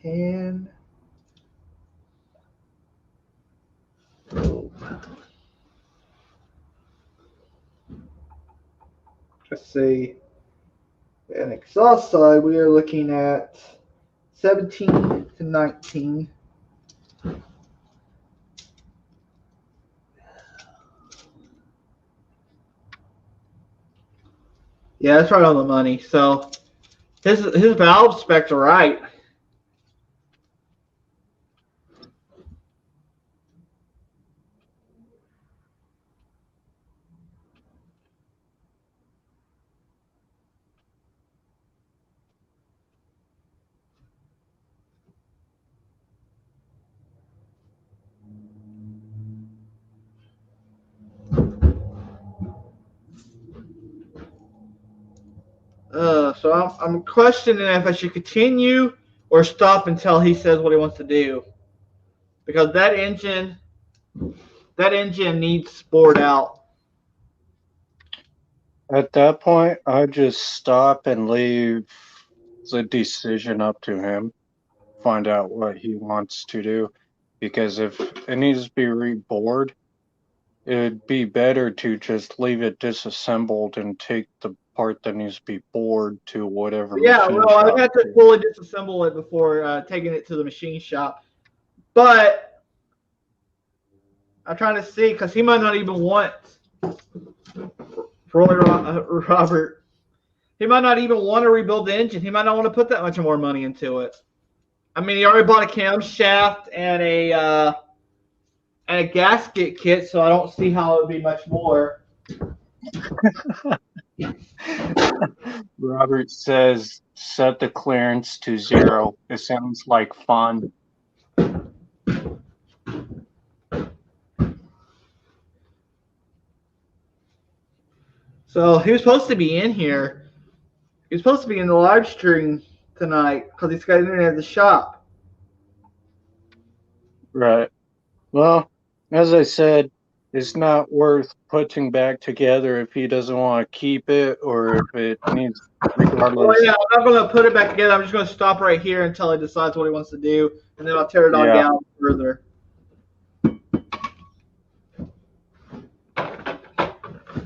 Speaker 1: And let's see. And exhaust side, we are looking at 17 to 19. Yeah, that's right on the money. So his valve specs are right. So I'm questioning if I should continue or stop until he says what he wants to do, because that engine needs spored out.
Speaker 3: At that point, I just stop and leave the decision up to him. Find out what he wants to do. Because if it needs to be rebored, it'd be better to just leave it disassembled and take the part that needs to be bored to whatever.
Speaker 1: Yeah, well, I would have to fully disassemble it before taking it to the machine shop. But I'm trying to see, because he might not even want Robert. He might not even want to rebuild the engine. He might not want to put that much more money into it. I mean, he already bought a camshaft and a gasket kit, so I don't see how it would be much more.
Speaker 3: Robert says, set the clearance to 0. It sounds like fun.
Speaker 1: So he was supposed to be in here. He was supposed to be in the live stream tonight because he's got internet at the shop.
Speaker 3: Right. Well, as I said, it's not worth putting back together if he doesn't want to keep it or if it needs, regardless.
Speaker 1: Well, yeah, I'm not going to put it back together. I'm just going to stop right here until he decides what he wants to do, and then I'll tear it all
Speaker 3: Yeah.
Speaker 1: down further.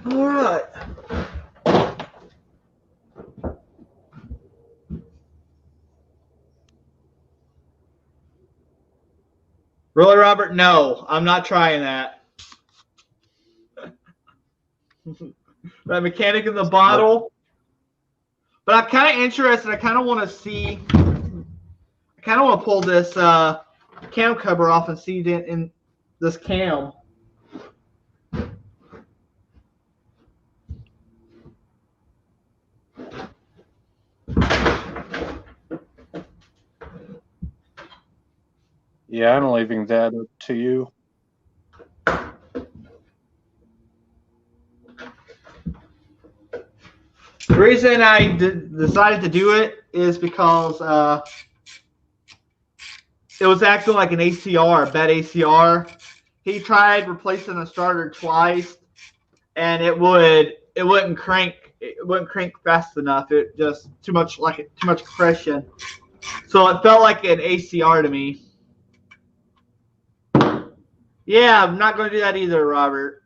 Speaker 1: All right. Really, Robert? No, I'm not trying that. That mechanic in the bottle. But I'm kind of interested. I kind of want to see. I kind of want to pull this cam cover off and see it in this cam.
Speaker 3: Yeah, I'm leaving that up to you.
Speaker 1: The reason I decided to do it is because it was acting like an ACR, a bad ACR. He tried replacing the starter twice, and it wouldn't crank. It wouldn't crank fast enough. It just too much compression. So it felt like an ACR to me. Yeah, I'm not going to do that either, Robert.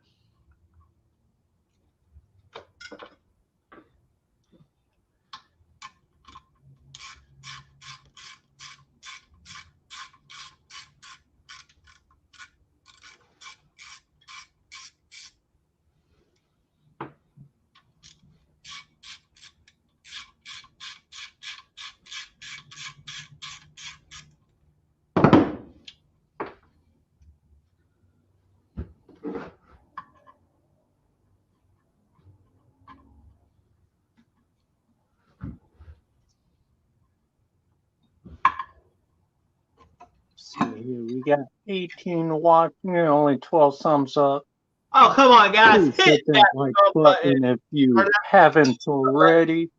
Speaker 3: See here, we got 18 watching and only 12 thumbs up.
Speaker 1: Oh, come on, guys.
Speaker 3: Please
Speaker 1: Hit
Speaker 3: hit that like button if you haven't already.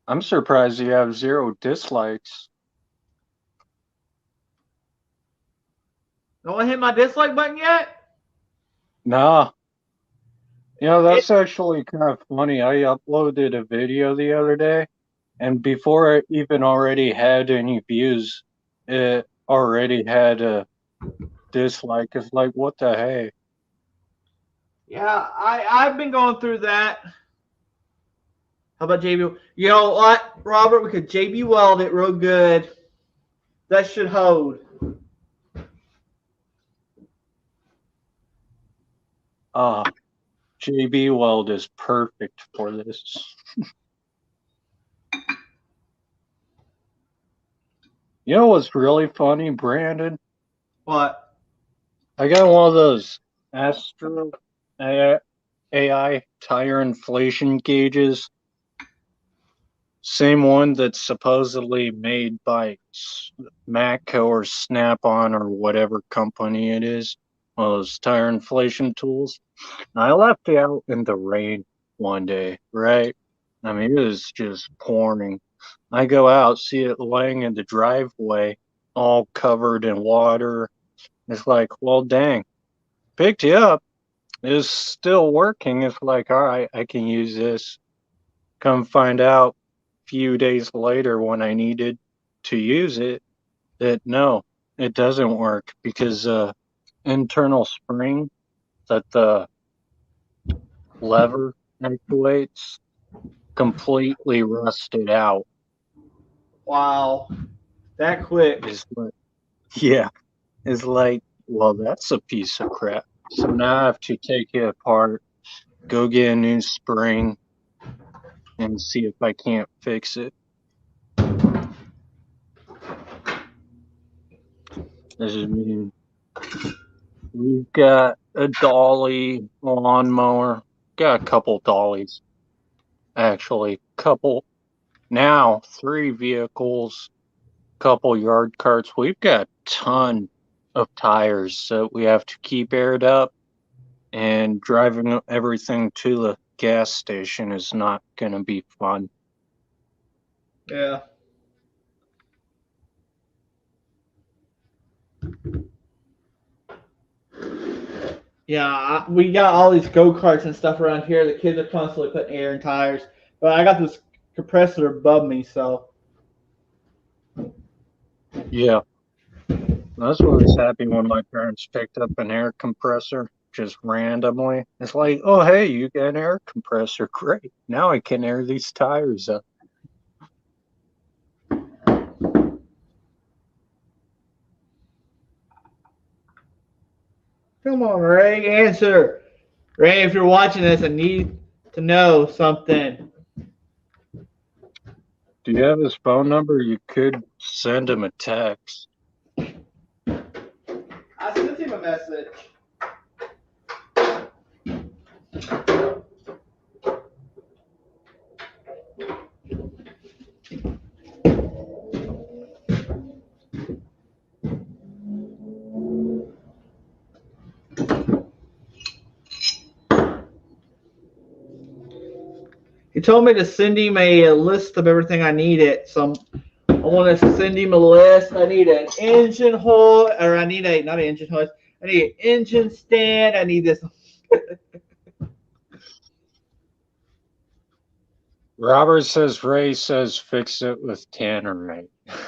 Speaker 3: I'm surprised you have 0 dislikes.
Speaker 1: No one hit my dislike button yet?
Speaker 3: Nah. You know, that's actually kind of funny. I uploaded a video the other day, and before it even already had any views, it already had a dislike. It's like, what the heck?
Speaker 1: Yeah, I've been going through that. How about JB? You know what, Robert? We could JB weld it real good. That should hold.
Speaker 3: JB Weld is perfect for this. You know what's really funny, Brandon?
Speaker 1: What?
Speaker 3: I got one of those Astro AI tire inflation gauges. Same one that's supposedly made by Matco or Snap-on or whatever company it is. One of those tire inflation tools. I left it out in the rain one day, right? I mean, it was just pouring. I go out, see it laying in the driveway, all covered in water. It's like, well, dang. Picked it up. It's still working. It's like, all right, I can use this. Come find out a few days later when I needed to use it that no, it doesn't work because internal spring that the lever actuates completely rusted out.
Speaker 1: Wow. That quick.
Speaker 3: It's like, yeah, it's like, well, that's a piece of crap. So now I have to take it apart, go get a new spring, and see if I can't fix it. This is mean. We've got a dolly lawnmower. Got a couple dollies. Actually, now 3 vehicles, couple yard carts. We've got a ton of tires that we have to keep aired up, and driving everything to the gas station is not going to be fun.
Speaker 1: Yeah. Yeah, we got all these go-karts and stuff around here. The kids are constantly putting air in tires. But I got this compressor above me, so.
Speaker 3: Yeah. That's what I was happy when my parents picked up an air compressor just randomly. It's like, oh, hey, you got an air compressor. Great. Now I can air these tires up.
Speaker 1: Come on, Ray, answer. Ray, if you're watching this, I need to know something.
Speaker 3: Do you have his phone number? You could send him a text.
Speaker 1: I sent him a message. He told me to send him a list of everything I needed. So I want to send him a list. I need an engine hoist, or I need a, not an engine hoist. I need an engine stand. I need this.
Speaker 3: Robert says Ray says fix it with Tannerite.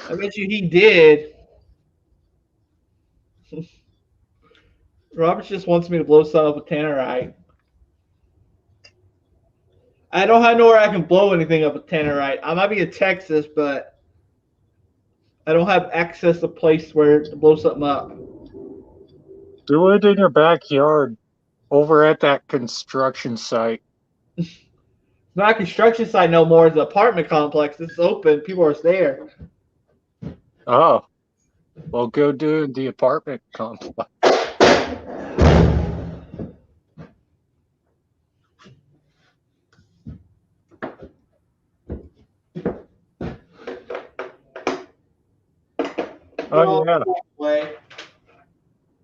Speaker 1: I bet you he did. Robert just wants me to blow something up with tannerite. I don't have nowhere I can blow anything up with tannerite. I might be in Texas, but I don't have access to a place where to blow something up.
Speaker 3: Do it in your backyard over at that construction site.
Speaker 1: It's not a construction site no more. It's an apartment complex. It's open. People are there.
Speaker 3: Oh, well, go do the apartment complex. Oh, yeah.
Speaker 1: Way.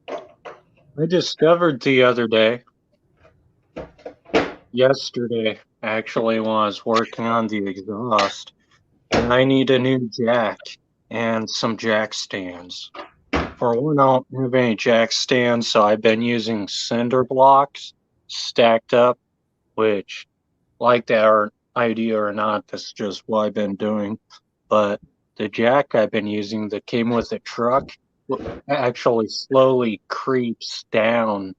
Speaker 3: I discovered the other day, yesterday, actually, when I was working on the exhaust, and I need a new jack and some jack stands. For one, I don't have any jack stands, so I've been using cinder blocks stacked up, which, like that idea or not, that's just what I've been doing. But the jack I've been using that came with the truck actually slowly creeps down,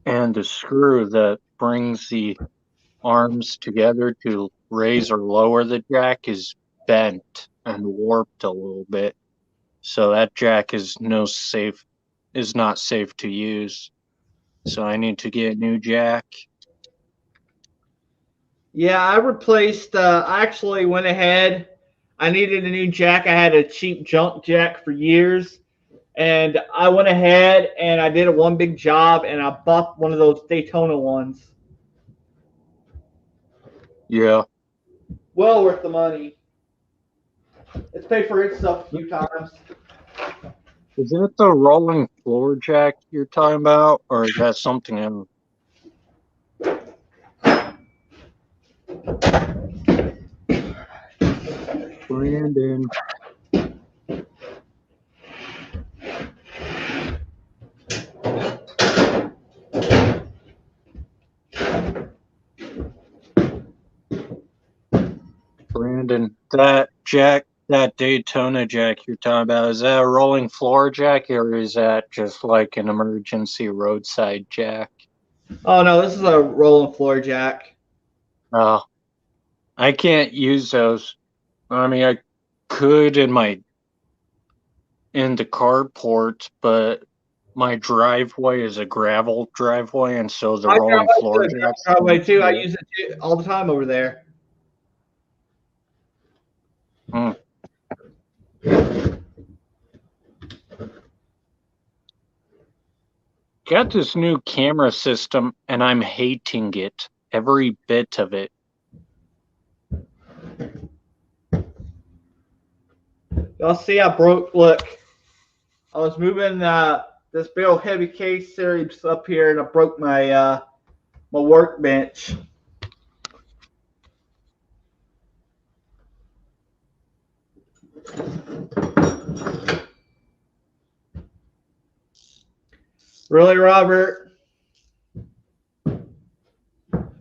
Speaker 3: and the screw that brings the arms together to raise or lower the jack is bent and warped a little bit. So that jack is not safe to use. So I need to get a new jack.
Speaker 1: Yeah, I replaced. I actually went ahead. I needed a new jack. I had a cheap junk jack for years, and I went ahead and I did one big job, and I bought one of those Daytona ones.
Speaker 3: Yeah.
Speaker 1: Well worth the money. It's paid for itself a few times.
Speaker 3: Is that the rolling floor jack you're talking about, or is that something else? Brandon. Brandon, that Daytona jack you're talking about, is that a rolling floor jack, or is that just like an emergency roadside jack?
Speaker 1: Oh no, this is a rolling floor jack.
Speaker 3: Oh, I can't use those. I mean, I could in the carport, but my driveway is a gravel driveway, and so the
Speaker 1: My
Speaker 3: rolling
Speaker 1: driveway's
Speaker 3: floor
Speaker 1: a
Speaker 3: jacks.
Speaker 1: driveway too. I use it too, all the time over there.
Speaker 3: Got this new camera system, and I'm hating it. Every bit of it.
Speaker 1: Y'all see I broke, look, I was moving this big old heavy K-series up here and I broke my my workbench. Really, Robert?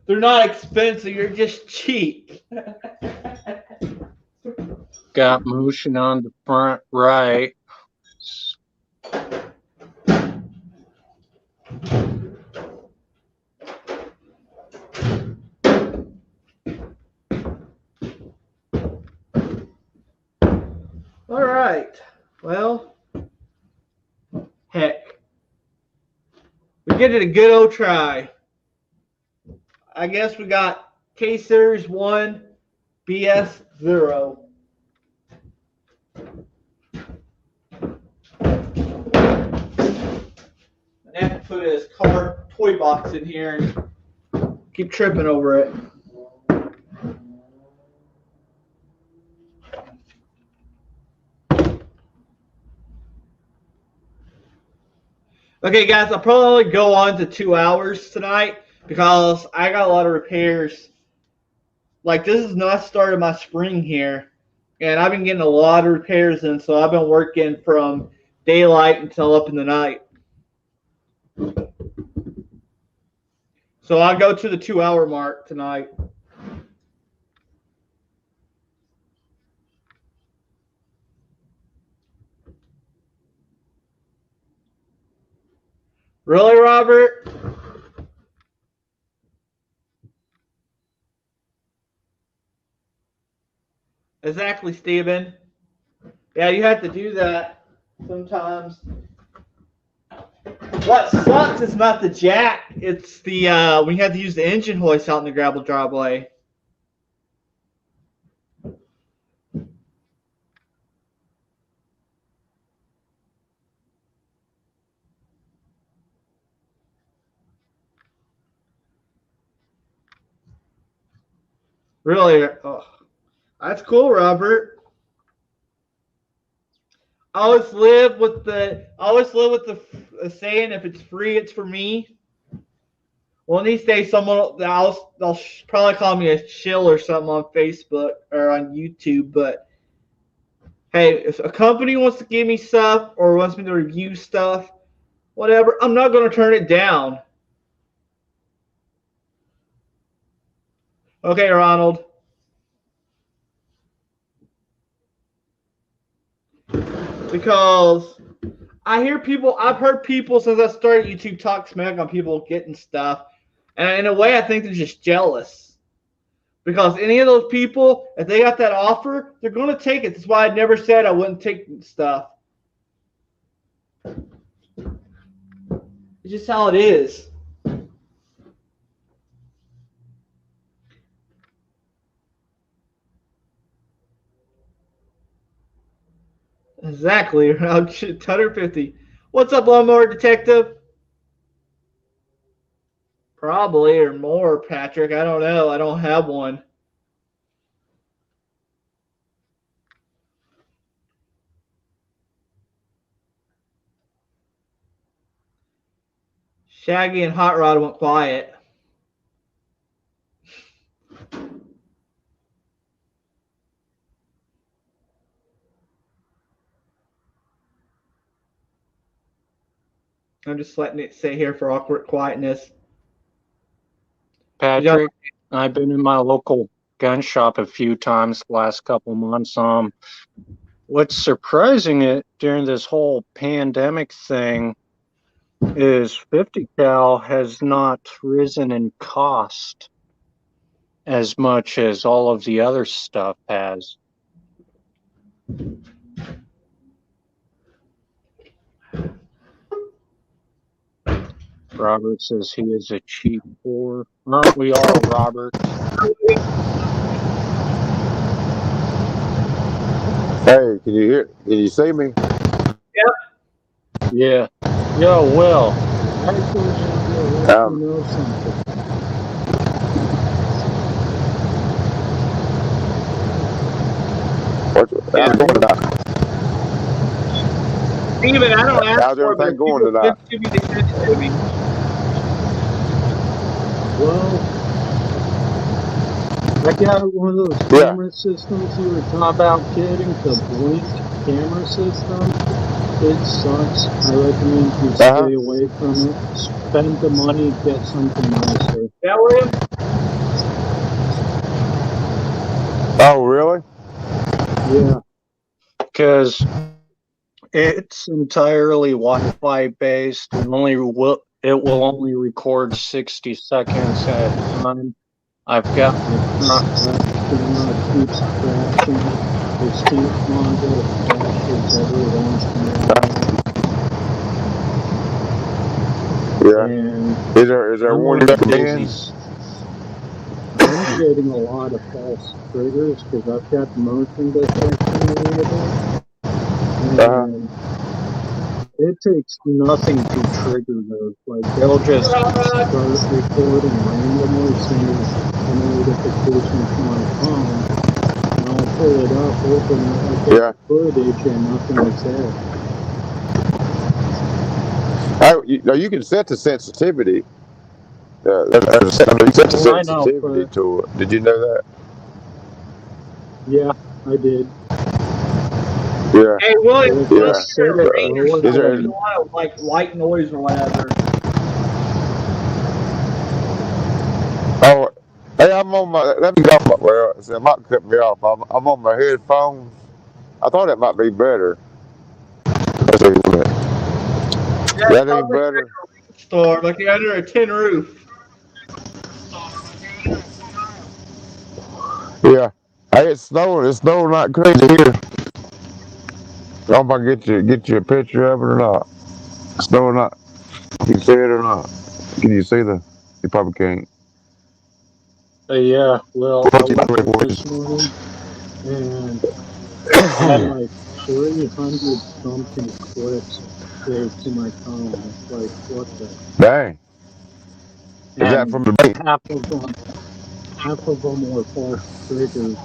Speaker 1: They're not expensive, you're just cheap.
Speaker 3: Got motion on the front right.
Speaker 1: All right. Well, heck. We give it a good old try. I guess we got K Series 1, BS 0. I have to put his car toy box in here and keep tripping over it. Okay, guys, I'll probably go on to 2 hours tonight because I got a lot of repairs. Like, this is not started my spring here, and I've been getting a lot of repairs in, so I've been working from daylight until up in the night. So I'll go to the 2 hour mark tonight. Really, Robert? Exactly, Steven. Yeah, you have to do that sometimes. What sucks is not the jack. It's the we had to use the engine hoist out in the gravel driveway. Really? Oh, that's cool, Robert. I always live with the saying, if it's free, it's for me. One of these days, someone they'll probably call me a shill or something on Facebook or on YouTube. But hey, if a company wants to give me stuff or wants me to review stuff, whatever, I'm not going to turn it down. Okay, Ronald. Because I've heard people since I started YouTube talk smack on people getting stuff. And in a way, I think they're just jealous. Because any of those people, if they got that offer, they're going to take it. That's why I never said I wouldn't take stuff. It's just how it is. Exactly. Around 150. What's up, Lawnmower Detective? Probably, or more, Patrick. I don't know. I don't have one. Shaggy and Hot Rod went quiet. I'm just letting it sit here for awkward quietness.
Speaker 3: Patrick, I've been in my local gun shop a few times the last couple months. What's surprising it during this whole pandemic thing is 50 cal has not risen in cost as much as all of the other stuff has. Robert says he is a cheap whore. Aren't we all, Robert?
Speaker 4: Hey, can you hear? Can you see me?
Speaker 3: Yeah. Yo, Will. I told you to let me know something.
Speaker 4: How's it going tonight?
Speaker 1: Steven, I don't ask
Speaker 4: How's
Speaker 1: for it, but
Speaker 4: everything
Speaker 1: if
Speaker 4: going
Speaker 1: you
Speaker 4: tonight?
Speaker 1: send it to me, they send it to me.
Speaker 3: Well, I got one of those camera systems you were talking about getting, the Blink camera system. It sucks. I recommend you stay away from it. Spend the money, get something nicer.
Speaker 1: Yeah, William?
Speaker 4: Oh, really?
Speaker 3: Yeah. Because it's entirely Wi-Fi based and it will only record 60 seconds at a time. I've got my front left camera keeps crashing. The sync module crashes every once in a while.
Speaker 4: Yeah.
Speaker 3: And
Speaker 4: Is there one you recommend?
Speaker 3: I'm getting a lot of false triggers because I've got motion detection enabled. And it takes nothing to trigger those. Like, they'll just start recording randomly, sending a notification to my phone, and I'll pull it up, open it, look at the footage, and nothing is there.
Speaker 4: You can set the sensitivity. You set the sensitivity to it. Did you know that?
Speaker 3: Yeah, I did.
Speaker 4: Yeah.
Speaker 1: Hey, William,
Speaker 4: Yeah.
Speaker 1: there's a rain or something. There's a lot of like white noise or whatever.
Speaker 4: Oh, hey, I'm on my. Let me go. Well, it might cut me off. I'm on my headphones. I thought it might be better. Let's see.
Speaker 1: Yeah,
Speaker 4: That ain't better.
Speaker 1: Store like you're under a tin roof.
Speaker 4: Yeah. Hey, it's snowing. It's snowing like crazy here. I don't know if I can get you a picture of it or not. It's snowing like. Can you see it or not? Can you see the? You probably can't.
Speaker 3: Yeah, well, I woke up this morning and I had like 300 something clicks saved to my phone. It's like, what the?
Speaker 4: Dang.
Speaker 3: And
Speaker 4: Is that from the bank?
Speaker 3: half of them were false triggers.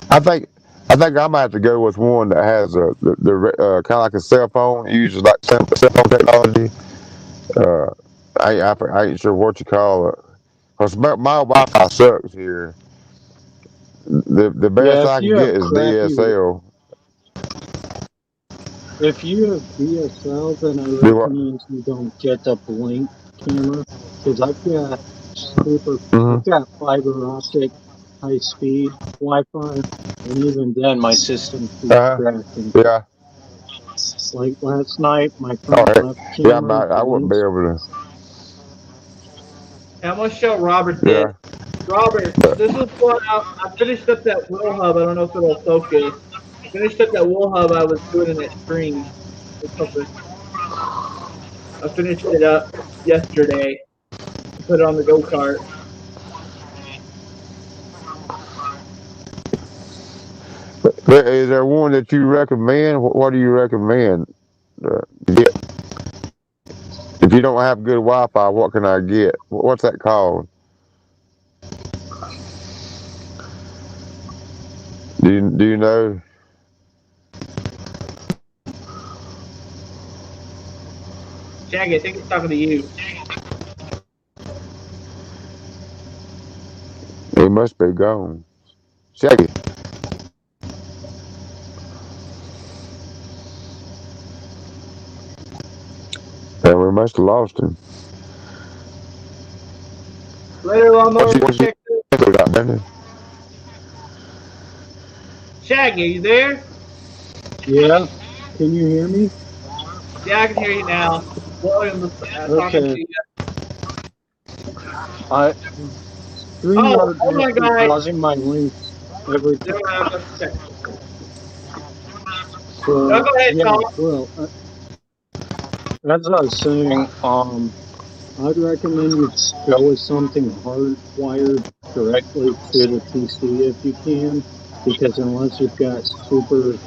Speaker 4: I think I might have to go with one that has the kind of like a cell phone. It uses like cell phone technology. I ain't sure what you call it. Cause my Wi-Fi sucks here. The best I can get is DSL.
Speaker 3: If you have DSL, then I recommend you don't get the Blink camera, because I've got fiber optic, high speed Wi-Fi, and even then my system keeps crashing.
Speaker 4: Yeah.
Speaker 3: Like last night, my front left camera.
Speaker 4: I wouldn't be able to.
Speaker 1: I'm gonna show Robert this.
Speaker 4: Yeah.
Speaker 1: Robert, this is what I finished up that wheel hub. I don't know if it'll focus. Finished up that wheel hub I was doing in that stream. I finished it up yesterday. Put it on the go-kart.
Speaker 4: But is there one that you recommend? What do you recommend? If you don't have good Wi-Fi, what can I get? What's that called? Do you know?
Speaker 1: Shaggy, I think he's talking to you.
Speaker 4: He must be gone. Shaggy. Yeah, we must have lost him.
Speaker 1: Later on, Shaggy, are you there?
Speaker 3: Yeah. Can you hear me?
Speaker 1: Yeah, I can hear you now. William was talking to you.
Speaker 3: StreamYard
Speaker 1: oh my God.
Speaker 3: causing my links every time.
Speaker 1: Go ahead,
Speaker 3: yeah,
Speaker 1: Tom.
Speaker 3: well, As I was saying, I'd recommend you go with something hardwired directly to the PC if you can, because unless you've got super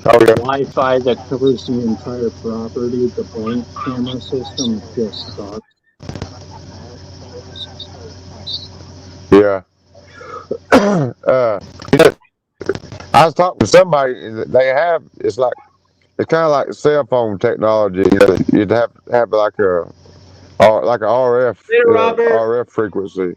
Speaker 4: Oh yeah,
Speaker 3: Wi-Fi that covers the entire property, the Blink camera system just sucks.
Speaker 4: yeah. You know, I was talking to somebody. They have it's kind of like cell phone technology. You know, you'd have like a RF,
Speaker 1: Hey, Robert.
Speaker 4: RF frequency.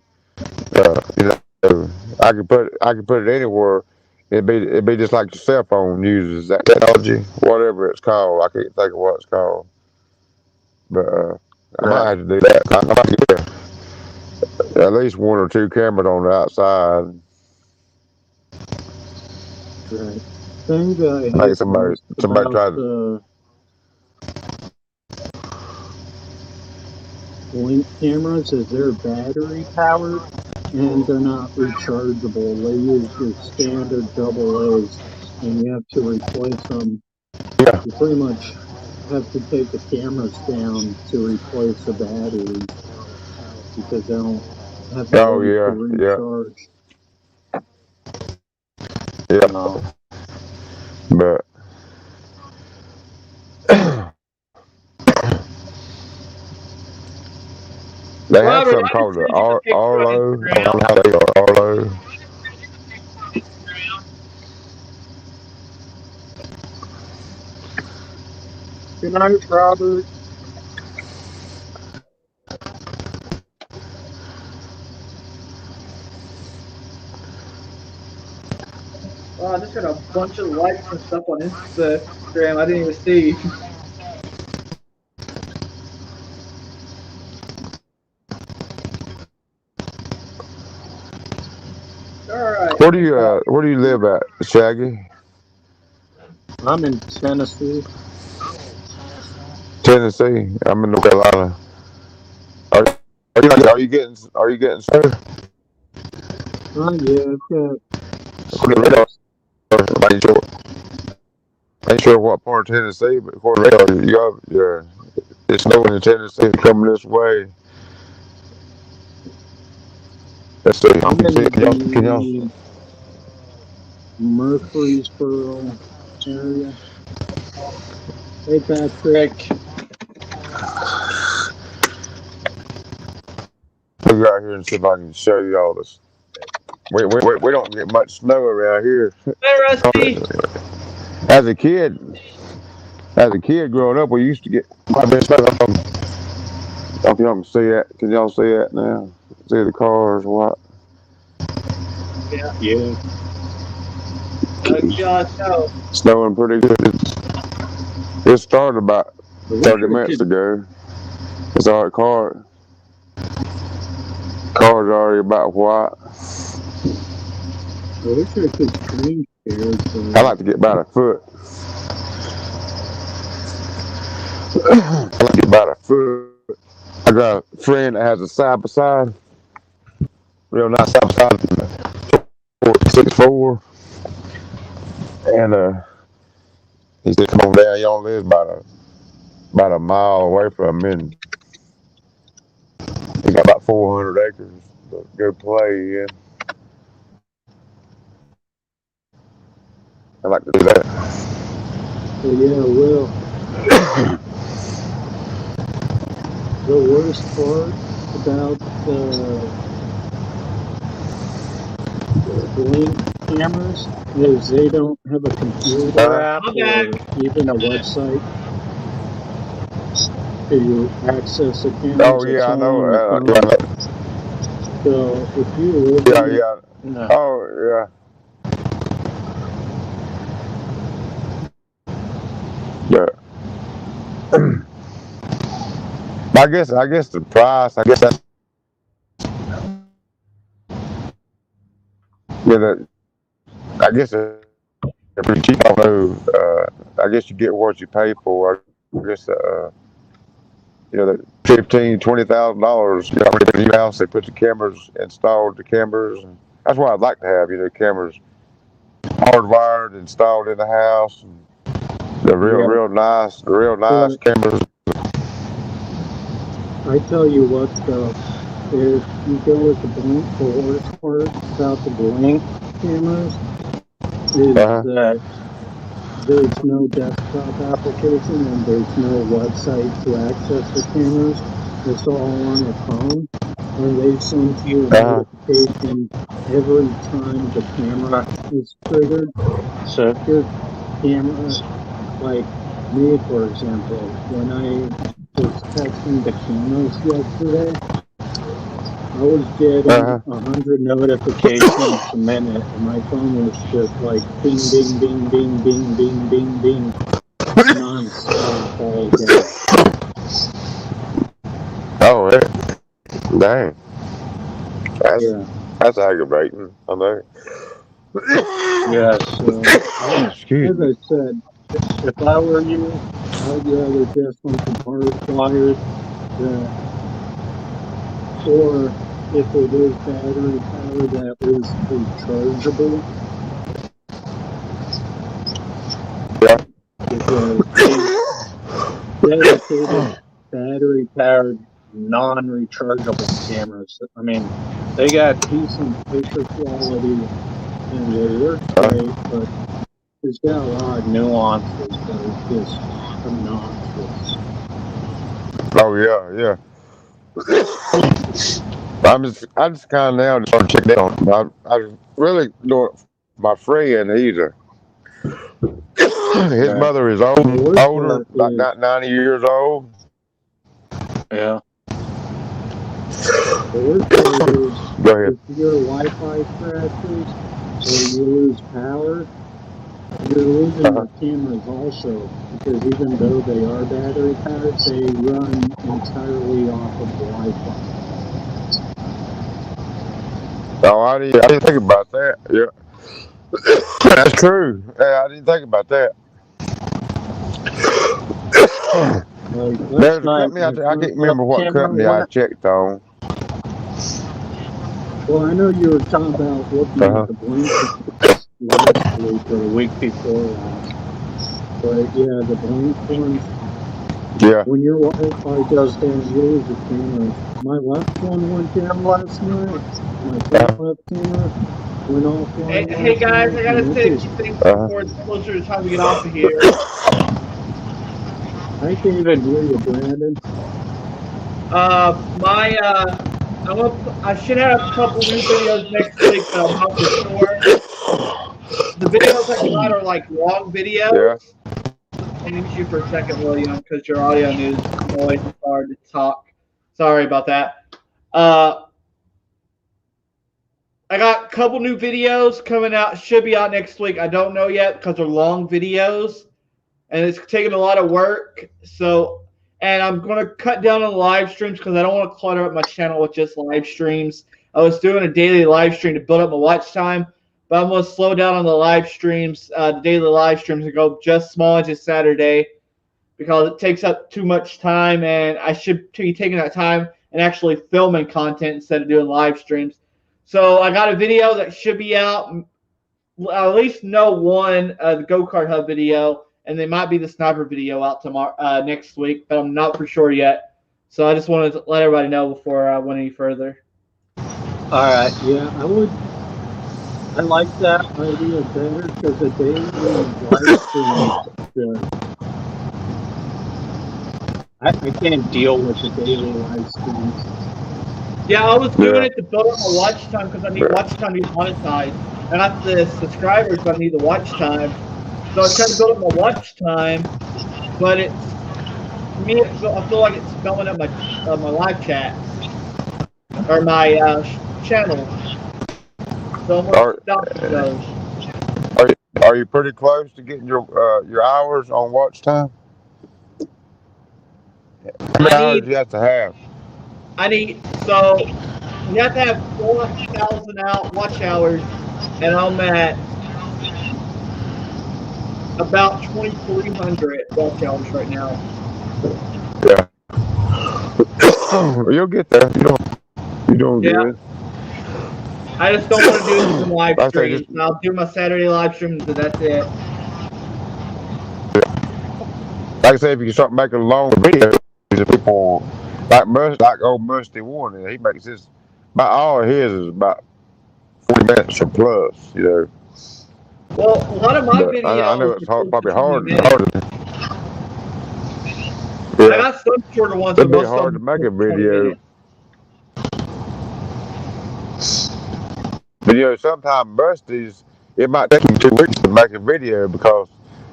Speaker 4: You know, I could put it anywhere. It'd be just like the cell phone uses that technology, whatever it's called. I can't think of what it's called, but I might
Speaker 3: Right,
Speaker 4: have to do that. I might get at least one or two cameras on the outside.
Speaker 3: right. Thing that I
Speaker 4: I think
Speaker 3: hate most
Speaker 4: somebody
Speaker 3: about
Speaker 4: tried to.
Speaker 3: the Blink cameras is they're battery powered and they're not rechargeable. They use your standard double A's and you have to replace them.
Speaker 4: Yeah.
Speaker 3: You pretty much have to take the cameras down to replace the batteries because they don't have the
Speaker 4: Oh
Speaker 3: way to
Speaker 4: yeah, yeah,
Speaker 3: recharge.
Speaker 4: yeah.
Speaker 3: No,
Speaker 4: But they have
Speaker 1: Robert,
Speaker 4: something
Speaker 1: I just
Speaker 4: called the
Speaker 1: sent you the picture on
Speaker 4: Arlo. I
Speaker 1: Instagram.
Speaker 4: don't know how they are Arlo.
Speaker 3: good night, Robert.
Speaker 1: Oh, I just got a bunch of likes and stuff on Instagram. I didn't even see. All right.
Speaker 4: Where do you live at, Shaggy?
Speaker 3: I'm in Tennessee.
Speaker 4: Tennessee. I'm in North Carolina. Are, are you getting snow?
Speaker 3: Yeah, I've got
Speaker 4: According to radar, I ain't sure, what part of Tennessee, but according to radar, it's snowing in Tennessee coming this way. Let's see.
Speaker 3: I'm in
Speaker 4: Can y'all
Speaker 3: the Murfreesboro area. Hey, Patrick.
Speaker 4: look out here and see if I can show you all this? We don't get much snow around here.
Speaker 1: Hey, Rusty.
Speaker 4: As a kid, growing up, we used to get quite a bit of snow. If y'all can see that, can y'all see that now? See the cars, what?
Speaker 1: Yeah.
Speaker 3: Yeah,
Speaker 1: John, no.
Speaker 4: Snowing pretty good. It started about
Speaker 3: I wish
Speaker 4: 30
Speaker 3: I
Speaker 4: minutes
Speaker 3: could.
Speaker 4: ago. It's all right, cars already about white.
Speaker 3: I wish I could screen share,
Speaker 4: I
Speaker 3: but
Speaker 4: like to get about a foot. I like to get about a foot. I got a friend that has a side by side, real nice side by side, 464, and he said, "Come on down. He only lives about a mile away from me, and he got about 400 acres to go play in. I like to do that.
Speaker 3: yeah, well, the worst part about the Blink cameras is they don't have a computer
Speaker 4: Huh?
Speaker 3: app
Speaker 1: I'm back.
Speaker 3: or even a website to access the
Speaker 4: Oh
Speaker 3: cameras. It's
Speaker 4: yeah, I
Speaker 3: all
Speaker 4: know.
Speaker 3: on the phone. So if you live
Speaker 4: Yeah, yeah.
Speaker 3: in a
Speaker 4: Oh yeah. I guess the price. I guess that's yeah. I guess if pretty cheap. I don't know. I guess you get what you pay for. I guess that $15,000, $20,000. You know, in a new house, they put the cameras, installed the cameras. And that's what I'd like to have. Cameras hardwired, installed in the house. The
Speaker 3: yeah,
Speaker 4: real nice
Speaker 3: but
Speaker 4: cameras.
Speaker 3: I tell you what, though, if you go with the blink, the worst part about the blink cameras is
Speaker 4: Uh-huh.
Speaker 3: that there's no desktop application and there's no website to access the cameras. It's all on your phone, and they send you a
Speaker 4: Uh-huh.
Speaker 3: notification every time the camera is triggered. So if your camera, like me, for example, when I was testing the cameras yesterday, I was getting
Speaker 4: Uh-huh.
Speaker 3: 100 notifications a minute, and my phone was just like bing, bing, bing, bing, bing, bing, bing, bing, nonstop all day.
Speaker 4: Oh, yeah. Dang. That's
Speaker 3: Yeah,
Speaker 4: that's aggravating. I know.
Speaker 3: yeah. So,
Speaker 4: Excuse
Speaker 3: as
Speaker 4: me.
Speaker 3: I said, if I were you, I'd rather get something hardwired that, or if it is battery powered, that is rechargeable,
Speaker 4: Yeah.
Speaker 3: because these dedicated battery powered non rechargeable cameras, I mean, they got decent picture quality and they work great, but it's got a lot of nuances that are just obnoxious.
Speaker 4: Oh yeah, yeah. I just kind of now just want to check down. I really doing it for my friend. His
Speaker 3: Yeah.
Speaker 4: mother is
Speaker 3: The worst
Speaker 4: older,
Speaker 3: part
Speaker 4: like
Speaker 3: is,
Speaker 4: 90 years old.
Speaker 3: yeah, the worst part is
Speaker 4: Go ahead.
Speaker 3: if your Wi-Fi crashes or you lose power, you're losing
Speaker 4: Uh-huh.
Speaker 3: your cameras also, because even though they are battery powered, they run entirely off of the Wi-Fi.
Speaker 4: Oh, I didn't think about that. Yeah, that's true. Yeah, I didn't think about that.
Speaker 3: Like last
Speaker 4: There's a
Speaker 3: night,
Speaker 4: company
Speaker 3: my
Speaker 4: out there. I
Speaker 3: front
Speaker 4: can't
Speaker 3: left
Speaker 4: remember what
Speaker 3: camera
Speaker 4: company I
Speaker 3: went.
Speaker 4: checked on.
Speaker 3: Well, I know you were talking about looking at
Speaker 4: Uh-huh.
Speaker 3: the blink cameras last week or the week before last, but yeah, the blink ones.
Speaker 4: Yeah.
Speaker 3: When your Wi-Fi goes down, you lose your cameras. My left one went down last night. My front
Speaker 4: Uh-huh.
Speaker 3: left camera went offline
Speaker 1: Hey
Speaker 3: last
Speaker 1: guys,
Speaker 3: night,
Speaker 1: I
Speaker 3: and
Speaker 1: gotta
Speaker 3: it
Speaker 1: say a
Speaker 3: just
Speaker 1: few things
Speaker 4: Uh-huh.
Speaker 1: before it's closer to time to get off of here.
Speaker 3: I can't even hear you, Brandon.
Speaker 1: My I should have a couple new videos next week, but I'm not for sure. The videos I got are like long
Speaker 4: Yeah.
Speaker 1: videos. I'll mute you for a second, William, because your audio news noise is hard to talk. Sorry about that. Uh, I got a couple new videos coming out. Should be out next week. I don't know yet because they're long videos and it's taking a lot of work. So, and I'm going to cut down on the live streams because I don't want to clutter up my channel with just live streams. I was doing a daily live stream to build up my watch time, but I'm going to slow down on the live streams, the daily live streams, and go just small as just Saturday because it takes up too much time, and I should be taking that time and actually filming content instead of doing live streams. So I got a video that should be out. I at least know one, the Go Kart Hub video, and there might be the sniper video out tomorrow, next week, but I'm not for sure yet. So I just wanted to let everybody know before I went any further.
Speaker 3: All right, yeah, I like that idea better because the daily live streams, the, I can't deal with the daily live streams.
Speaker 1: Yeah, I was doing
Speaker 4: Yeah.
Speaker 1: it to build up my watch time because I need
Speaker 4: Yeah.
Speaker 1: watch time to get monetized. I got the subscribers, but I need the watch time. So I was trying to build up my watch time, but it's to me, I feel like it's filling up my live chats or my channel. So I'm gonna
Speaker 4: Are
Speaker 1: stop those.
Speaker 4: are you pretty close to getting your hours on watch time? How many
Speaker 1: I
Speaker 4: hours
Speaker 1: need
Speaker 4: you have to have?
Speaker 1: so you have to have 4,000 out watch hours, and I'm at about 2,300 watch hours right now.
Speaker 4: Yeah. You'll get there. You're doing
Speaker 1: Yeah,
Speaker 4: good.
Speaker 1: I just don't want to do some live
Speaker 4: I say just
Speaker 1: streams. I'll do my Saturday live streams, and that's it.
Speaker 4: like I say, if you start making long videos, if like old Musty One. He makes this. About all of his is about 40 minutes or plus.
Speaker 1: Well, a lot of my
Speaker 4: But I know
Speaker 1: videos
Speaker 4: it's
Speaker 1: are close to
Speaker 4: probably
Speaker 1: 20
Speaker 4: hard.
Speaker 1: minutes. I
Speaker 4: Yeah,
Speaker 1: got some shorter ones,
Speaker 4: it'd
Speaker 1: but
Speaker 4: be
Speaker 1: most
Speaker 4: hard
Speaker 1: of
Speaker 4: to
Speaker 1: them
Speaker 4: make
Speaker 1: are
Speaker 4: a
Speaker 1: 20
Speaker 4: video.
Speaker 1: minutes.
Speaker 4: But sometimes Musty's, it might take him 2 weeks to make a video because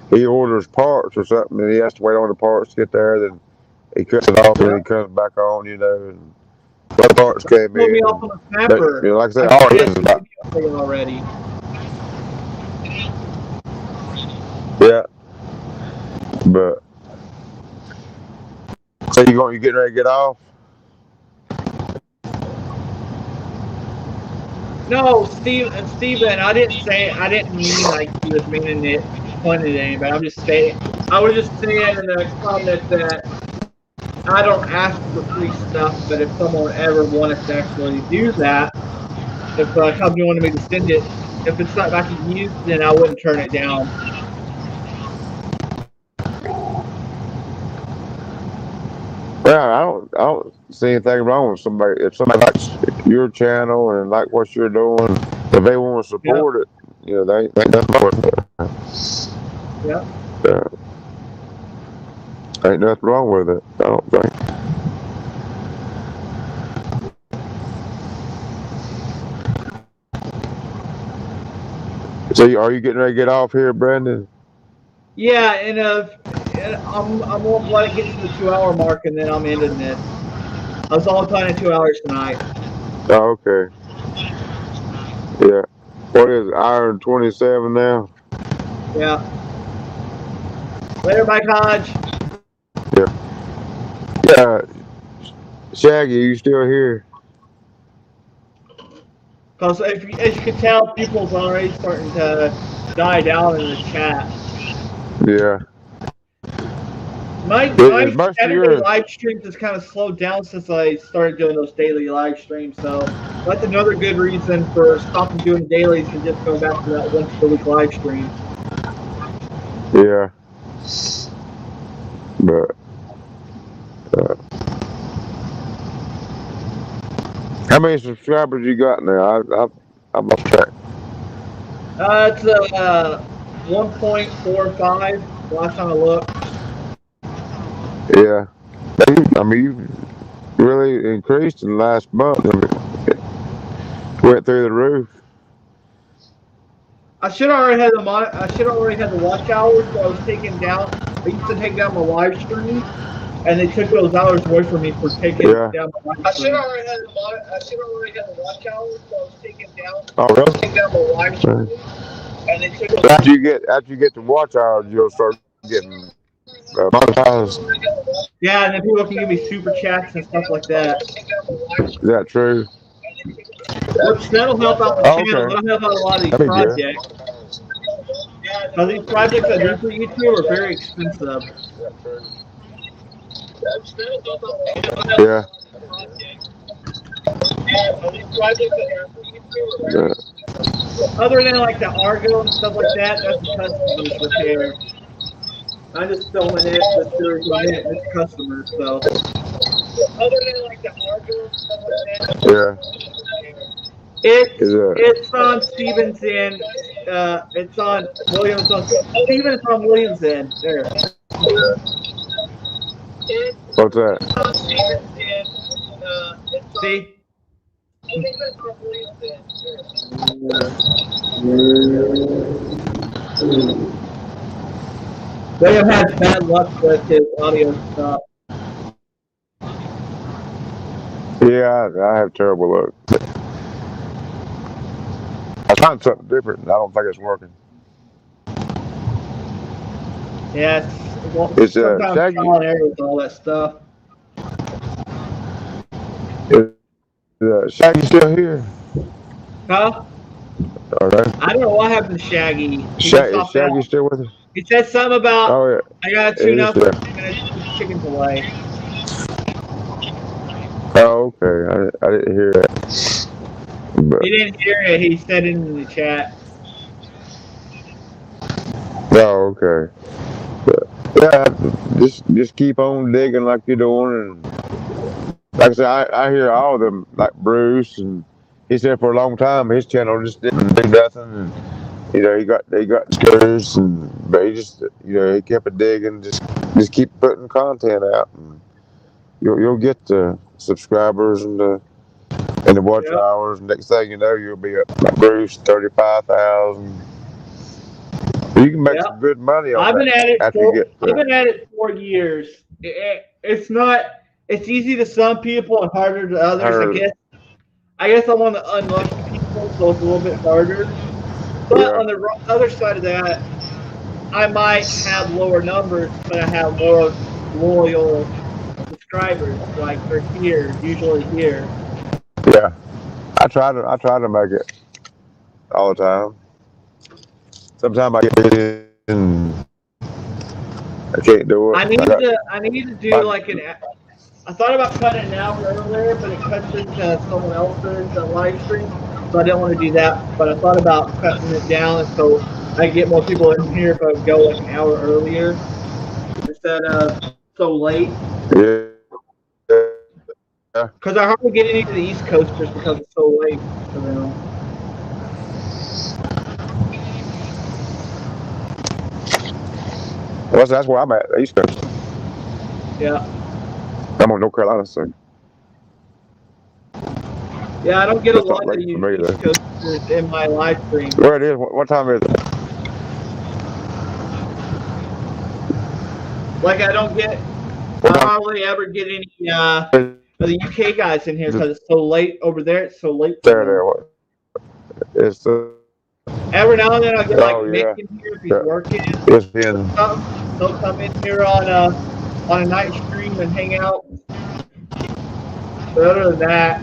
Speaker 4: he orders parts or something and he has to wait on the parts to get there. Then he cuts it off and then he comes back on. And other parts came
Speaker 1: Pull me
Speaker 4: in.
Speaker 1: off
Speaker 4: And
Speaker 1: on a snapper.
Speaker 4: like I said,
Speaker 1: I
Speaker 4: all
Speaker 1: did
Speaker 4: his is
Speaker 1: a
Speaker 4: about.
Speaker 1: video for you already.
Speaker 4: Yeah, but so you getting ready to get off?
Speaker 1: No, Steven, I didn't mean like he was meaning it, pointing at anybody. I was just saying in the comment that I don't ask for free stuff, but if someone ever wanted to actually do that, if a company wanted me to send it, if it's something I can use, then I wouldn't turn it down.
Speaker 4: Yeah, I don't see anything wrong with somebody. If somebody likes your channel and like what you're doing, if they want to support it, they ain't nothing wrong with it.
Speaker 1: Yep.
Speaker 4: Ain't nothing wrong with it, I don't think. So are you getting ready to get off here, Brandon?
Speaker 1: Yeah, and I'm gonna let it get to the 2-hour mark, and then I'm ending this. I was all planning 2 hours tonight.
Speaker 4: Oh, okay. Yeah. What is it, hour and 27 now?
Speaker 1: Yeah. Later, Mike Hodge.
Speaker 4: Yeah. Shaggy, you still here?
Speaker 1: Because as you can tell, people's already starting to die down in the chat.
Speaker 4: Yeah.
Speaker 1: My
Speaker 4: Is most of
Speaker 1: Saturday
Speaker 4: your
Speaker 1: live streams has kind of slowed down since I started doing those daily live streams. So that's another good reason for stopping doing dailies and just going back to that once per week live stream.
Speaker 4: Yeah. But how many subscribers you got now? I lost track.
Speaker 1: It's 1.45 last time I looked.
Speaker 4: Yeah. I mean, you really increased in the last month. I mean, it went through the roof.
Speaker 1: I should already had the watch hours, so I was taking down. I used to take down my live streams, and they took those hours away from me for taking
Speaker 4: Yeah.
Speaker 1: down my live stream. I should already had the watch hours, so I was taking down.
Speaker 4: Oh, really?
Speaker 1: Take down my live stream, and they took those.
Speaker 4: After you get the watch hours, you'll start getting monetized.
Speaker 1: Yeah, and then people can give me super chats and stuff like that.
Speaker 4: Is that true?
Speaker 1: Which that'll help out the
Speaker 4: Oh,
Speaker 1: channel.
Speaker 4: okay.
Speaker 1: That'll help out a lot of these
Speaker 4: That'd be good.
Speaker 1: projects. Because these projects I do for YouTube are very expensive.
Speaker 4: Yeah.
Speaker 1: Other than like the Argo and stuff like that, that's the customers repair. I'm just filming it just to doing it. It's customers, so. Other than like the Argo and stuff like that.
Speaker 4: Yeah.
Speaker 1: It's on Steven's end. It's on Williams. Steven's on Williams' end. There.
Speaker 4: What's that?
Speaker 1: See? William has bad luck with his audio stuff.
Speaker 4: Yeah, I have terrible luck. I tried something different, and I don't think it's working.
Speaker 1: Yeah,
Speaker 4: It's
Speaker 1: sometimes
Speaker 4: Shaggy.
Speaker 1: trial and error with all that stuff.
Speaker 4: Is Shaggy still here?
Speaker 1: Huh?
Speaker 4: All right.
Speaker 1: I don't know what happened to Shaggy.
Speaker 4: Is Shaggy still with us?
Speaker 1: He said something about,
Speaker 4: Oh, yeah.
Speaker 1: I gotta tune up for 2 minutes to put chickens away.
Speaker 4: Oh, okay. I didn't hear that. But,
Speaker 1: He didn't hear it. He said it in the chat.
Speaker 4: oh, okay. But, yeah, just keep on digging like you're doing, and like I said, I hear all of them, like Bruce, and he said for a long time his channel just didn't do nothing, and he got screws, and but he just he kept it digging, just keep putting content out, and you'll get the subscribers and the watch
Speaker 1: Yep.
Speaker 4: hours. Next thing you know, you'll be at like Bruce 35,000. You can make
Speaker 1: Yep.
Speaker 4: some good money on
Speaker 1: I've been at it
Speaker 4: after you get
Speaker 1: I've been at it 4 years. It's not. It's easy to some people and harder to others. I guess I'm one of the unlucky people, so it's a little bit harder. But on the other side of that, I might have lower numbers, but I have more loyal subscribers. Like they're here, usually here.
Speaker 4: Yeah, I try to make it all the time. Sometimes I get it and I can't do it.
Speaker 1: I need to do like I thought about cutting an hour earlier, but it cuts into someone else's live stream, so I didn't want to do that. But I thought about cutting it down so I get more people in here if I would go like an hour earlier instead of so late.
Speaker 4: Yeah.
Speaker 1: Because I hardly get any to the East Coasters because it's so late for them.
Speaker 4: Well, that's where I'm at, East Coast.
Speaker 1: Yeah.
Speaker 4: I'm on North Carolina, so.
Speaker 1: Yeah, I don't get a
Speaker 4: That's not
Speaker 1: lot of
Speaker 4: late for me,
Speaker 1: East Coasters in my live stream.
Speaker 4: Where it is? What time is it?
Speaker 1: Like I hardly ever get any of the UK guys in here because it's so late over there. It's so late.
Speaker 4: There. It's
Speaker 1: every now and then I get like Mick in here if he's working. He'll come in here on a night stream and hang out. But other than that,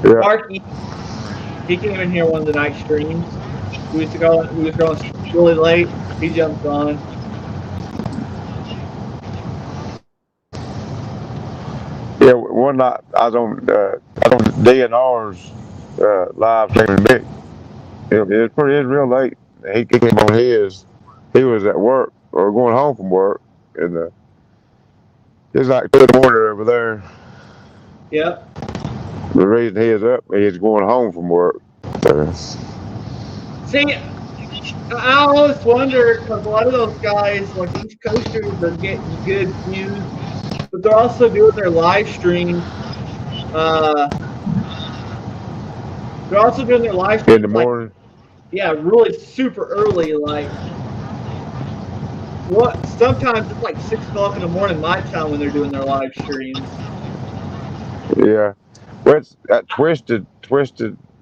Speaker 1: Marky, he came in here one of the night streams. We was going really late. He jumped on.
Speaker 4: Yeah, one night I was on DNR's live streaming Mick. It was real late. He came on his. He was at work or going home from work, and it was like 2 in the morning over there.
Speaker 1: Yep.
Speaker 4: The reason he is up, he's going home from work.
Speaker 1: See, I always wonder because a lot of those guys, like East Coasters, are getting good views, but they're also doing their live streams. They're also doing their live streams
Speaker 4: in the morning.
Speaker 1: Yeah, really super early. Like sometimes it's like 6 o'clock in the morning my time when they're doing their live streams.
Speaker 4: Yeah. What's that Twisted?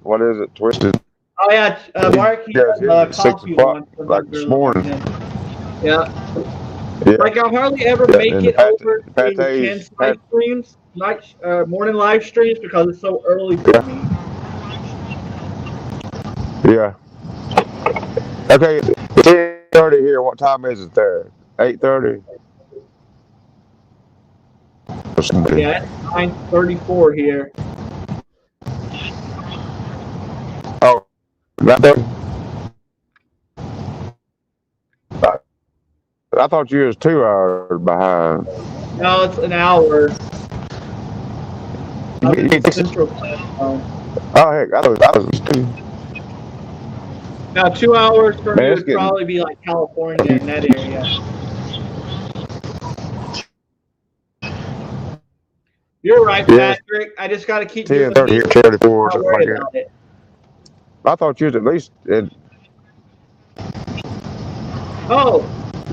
Speaker 4: What is it? Twisted.
Speaker 1: Oh yeah, Mark. He has
Speaker 4: 6 o'clock, like this morning.
Speaker 1: Yeah. Like I hardly ever make it over to Ken's live streams, morning live streams because it's so early for me.
Speaker 4: Yeah. Okay, it's 10:30 here. What time is it there? 8:30.
Speaker 1: Yeah, it's 9:34 here.
Speaker 4: Oh, not there. I thought you was 2 hours behind.
Speaker 1: No, it's an hour. Central Time.
Speaker 4: Oh heck, I was 2.
Speaker 1: Now 2 hours for me would probably be like California in that area. You're right, Patrick. I just got to keep
Speaker 4: 10:30 here, 34, something like that. I thought you was at least.
Speaker 1: Oh,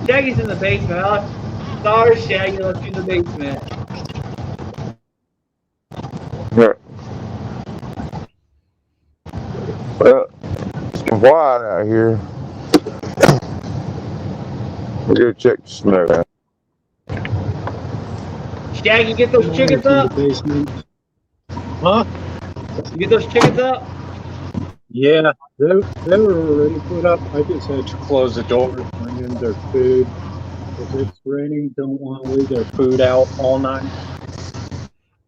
Speaker 1: Shaggy's in the basement. Sorry, Shaggy, let's in the basement.
Speaker 4: Yeah. Well, it's quiet out here. We'll go check the snow out.
Speaker 1: Shaggy, get those chickens up.
Speaker 3: Huh?
Speaker 1: You get those chickens up?
Speaker 3: Yeah, they were already put up. I just had to close the door, bring in their food. If it's raining, don't want to leave their food out all night.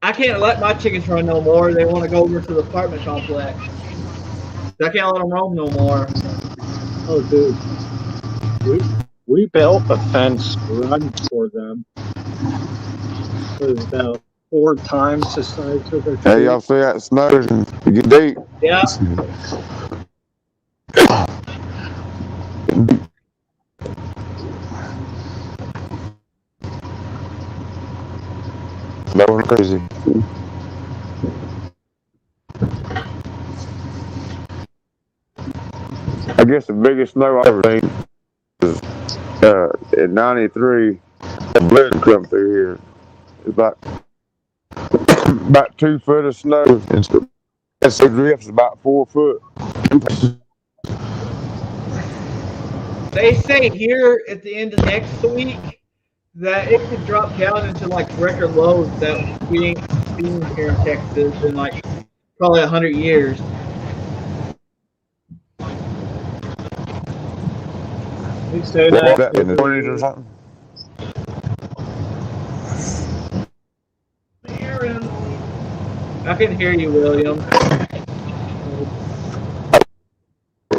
Speaker 1: I can't let my chickens run no more. They want to go over to the apartment complex. I can't let them roam no more.
Speaker 3: Oh, dude. We built a fence run for them. It was about 4 times the size of their
Speaker 4: Hey,
Speaker 3: feet.
Speaker 4: y'all see that snow? You get deep.
Speaker 1: Yeah.
Speaker 4: That was crazy. I guess the biggest snow I ever seen was in '93. The blizzard come through here. It's about 2 foot of snow, and the drifts about 4 foot.
Speaker 1: They say here at the end of next week that it could drop down into like record lows that we ain't seen here in Texas in like probably 100 years.
Speaker 3: They say
Speaker 4: What was
Speaker 3: that
Speaker 4: that in the
Speaker 3: every
Speaker 4: 20s or
Speaker 3: year.
Speaker 4: something?
Speaker 1: I can hear you, William.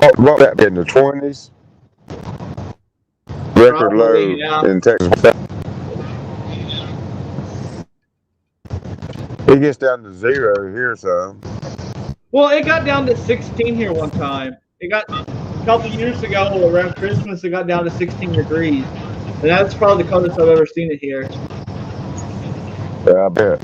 Speaker 4: What was that in the 20s? Record
Speaker 1: Probably,
Speaker 4: low
Speaker 1: yeah.
Speaker 4: in Texas. It gets down to 0 here, so.
Speaker 1: Well, it got down to 16 here one time. It got a couple years ago around Christmas. It got down to 16 degrees, and that's probably the coldest I've ever seen it here.
Speaker 4: Yeah, I bet.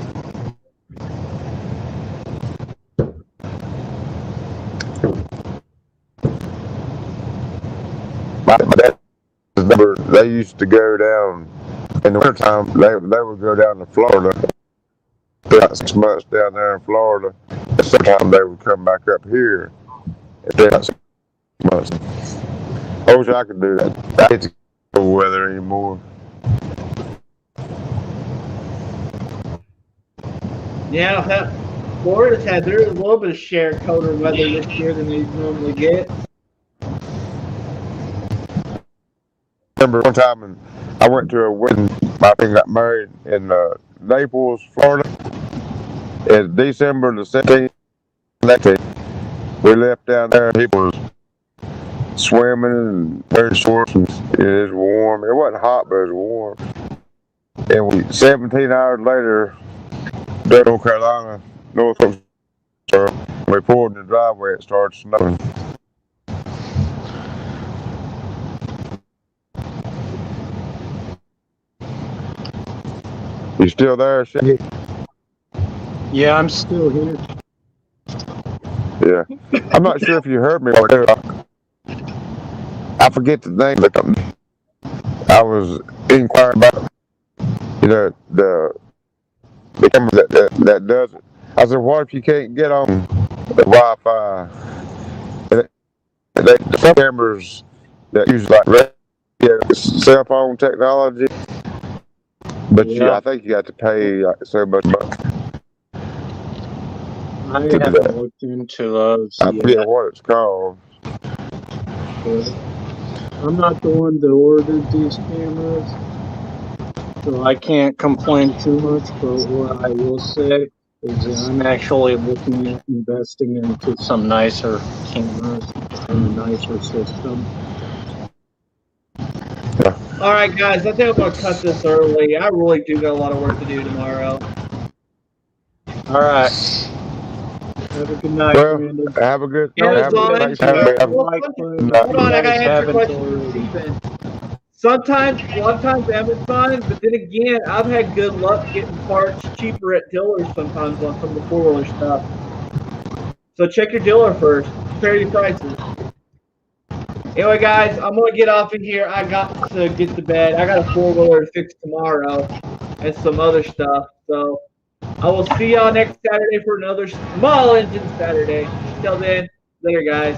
Speaker 4: My dad remember they used to go down in the wintertime. They would go down to Florida. About 6 months down there in Florida. And sometimes they would come back up here and stay about 6 months. I wish I could do that. I hate the cold weather anymore.
Speaker 1: Yeah, Florida's had there's a little bit of shared colder weather this year than they normally get.
Speaker 4: I remember one time I went to a wedding. My friend got married in Naples, Florida. In December the 17th, we left down there and people was swimming and wearing shorts and it was warm. It wasn't hot, but it was warm. And 17 hours later, North Carolina, North Carolina, we pulled in the driveway, it started snowing. You still there, Shaggy?
Speaker 3: Yeah, I'm still here.
Speaker 4: Yeah. I'm not sure if you heard me. I forget the name of the company. I was inquiring about, the camera that does it. I said, what if you can't get on the Wi-Fi? Some cameras that use like cell phone technology, but
Speaker 3: Yeah.
Speaker 4: I think you have to pay like so much money.
Speaker 3: I haven't looked into those
Speaker 4: I
Speaker 3: yet.
Speaker 4: forget what it's called.
Speaker 3: I'm not the one that ordered these cameras, so I can't complain too much. But what I will say is that I'm actually looking at investing into some nicer cameras and a nicer system.
Speaker 1: All right, guys, I think I'm going to cut this early. I really do got a lot of work to do tomorrow.
Speaker 3: All right. Have a good night,
Speaker 4: Well,
Speaker 3: Brandon.
Speaker 4: have a good.
Speaker 1: Amazon.
Speaker 4: Thanks for having me.
Speaker 1: Hold on, I got to answer a question from Stephen. Sometimes Amazon, but then again, I've had good luck getting parts cheaper at dealers sometimes on some of the 4-wheeler stuff. So check your dealer first. Compare your prices. Anyway, guys, I'm going to get off of here. I got to get to bed. I got a 4-wheeler to fix tomorrow and some other stuff. So I will see y'all next Saturday for another small engine Saturday. Till then, later, guys.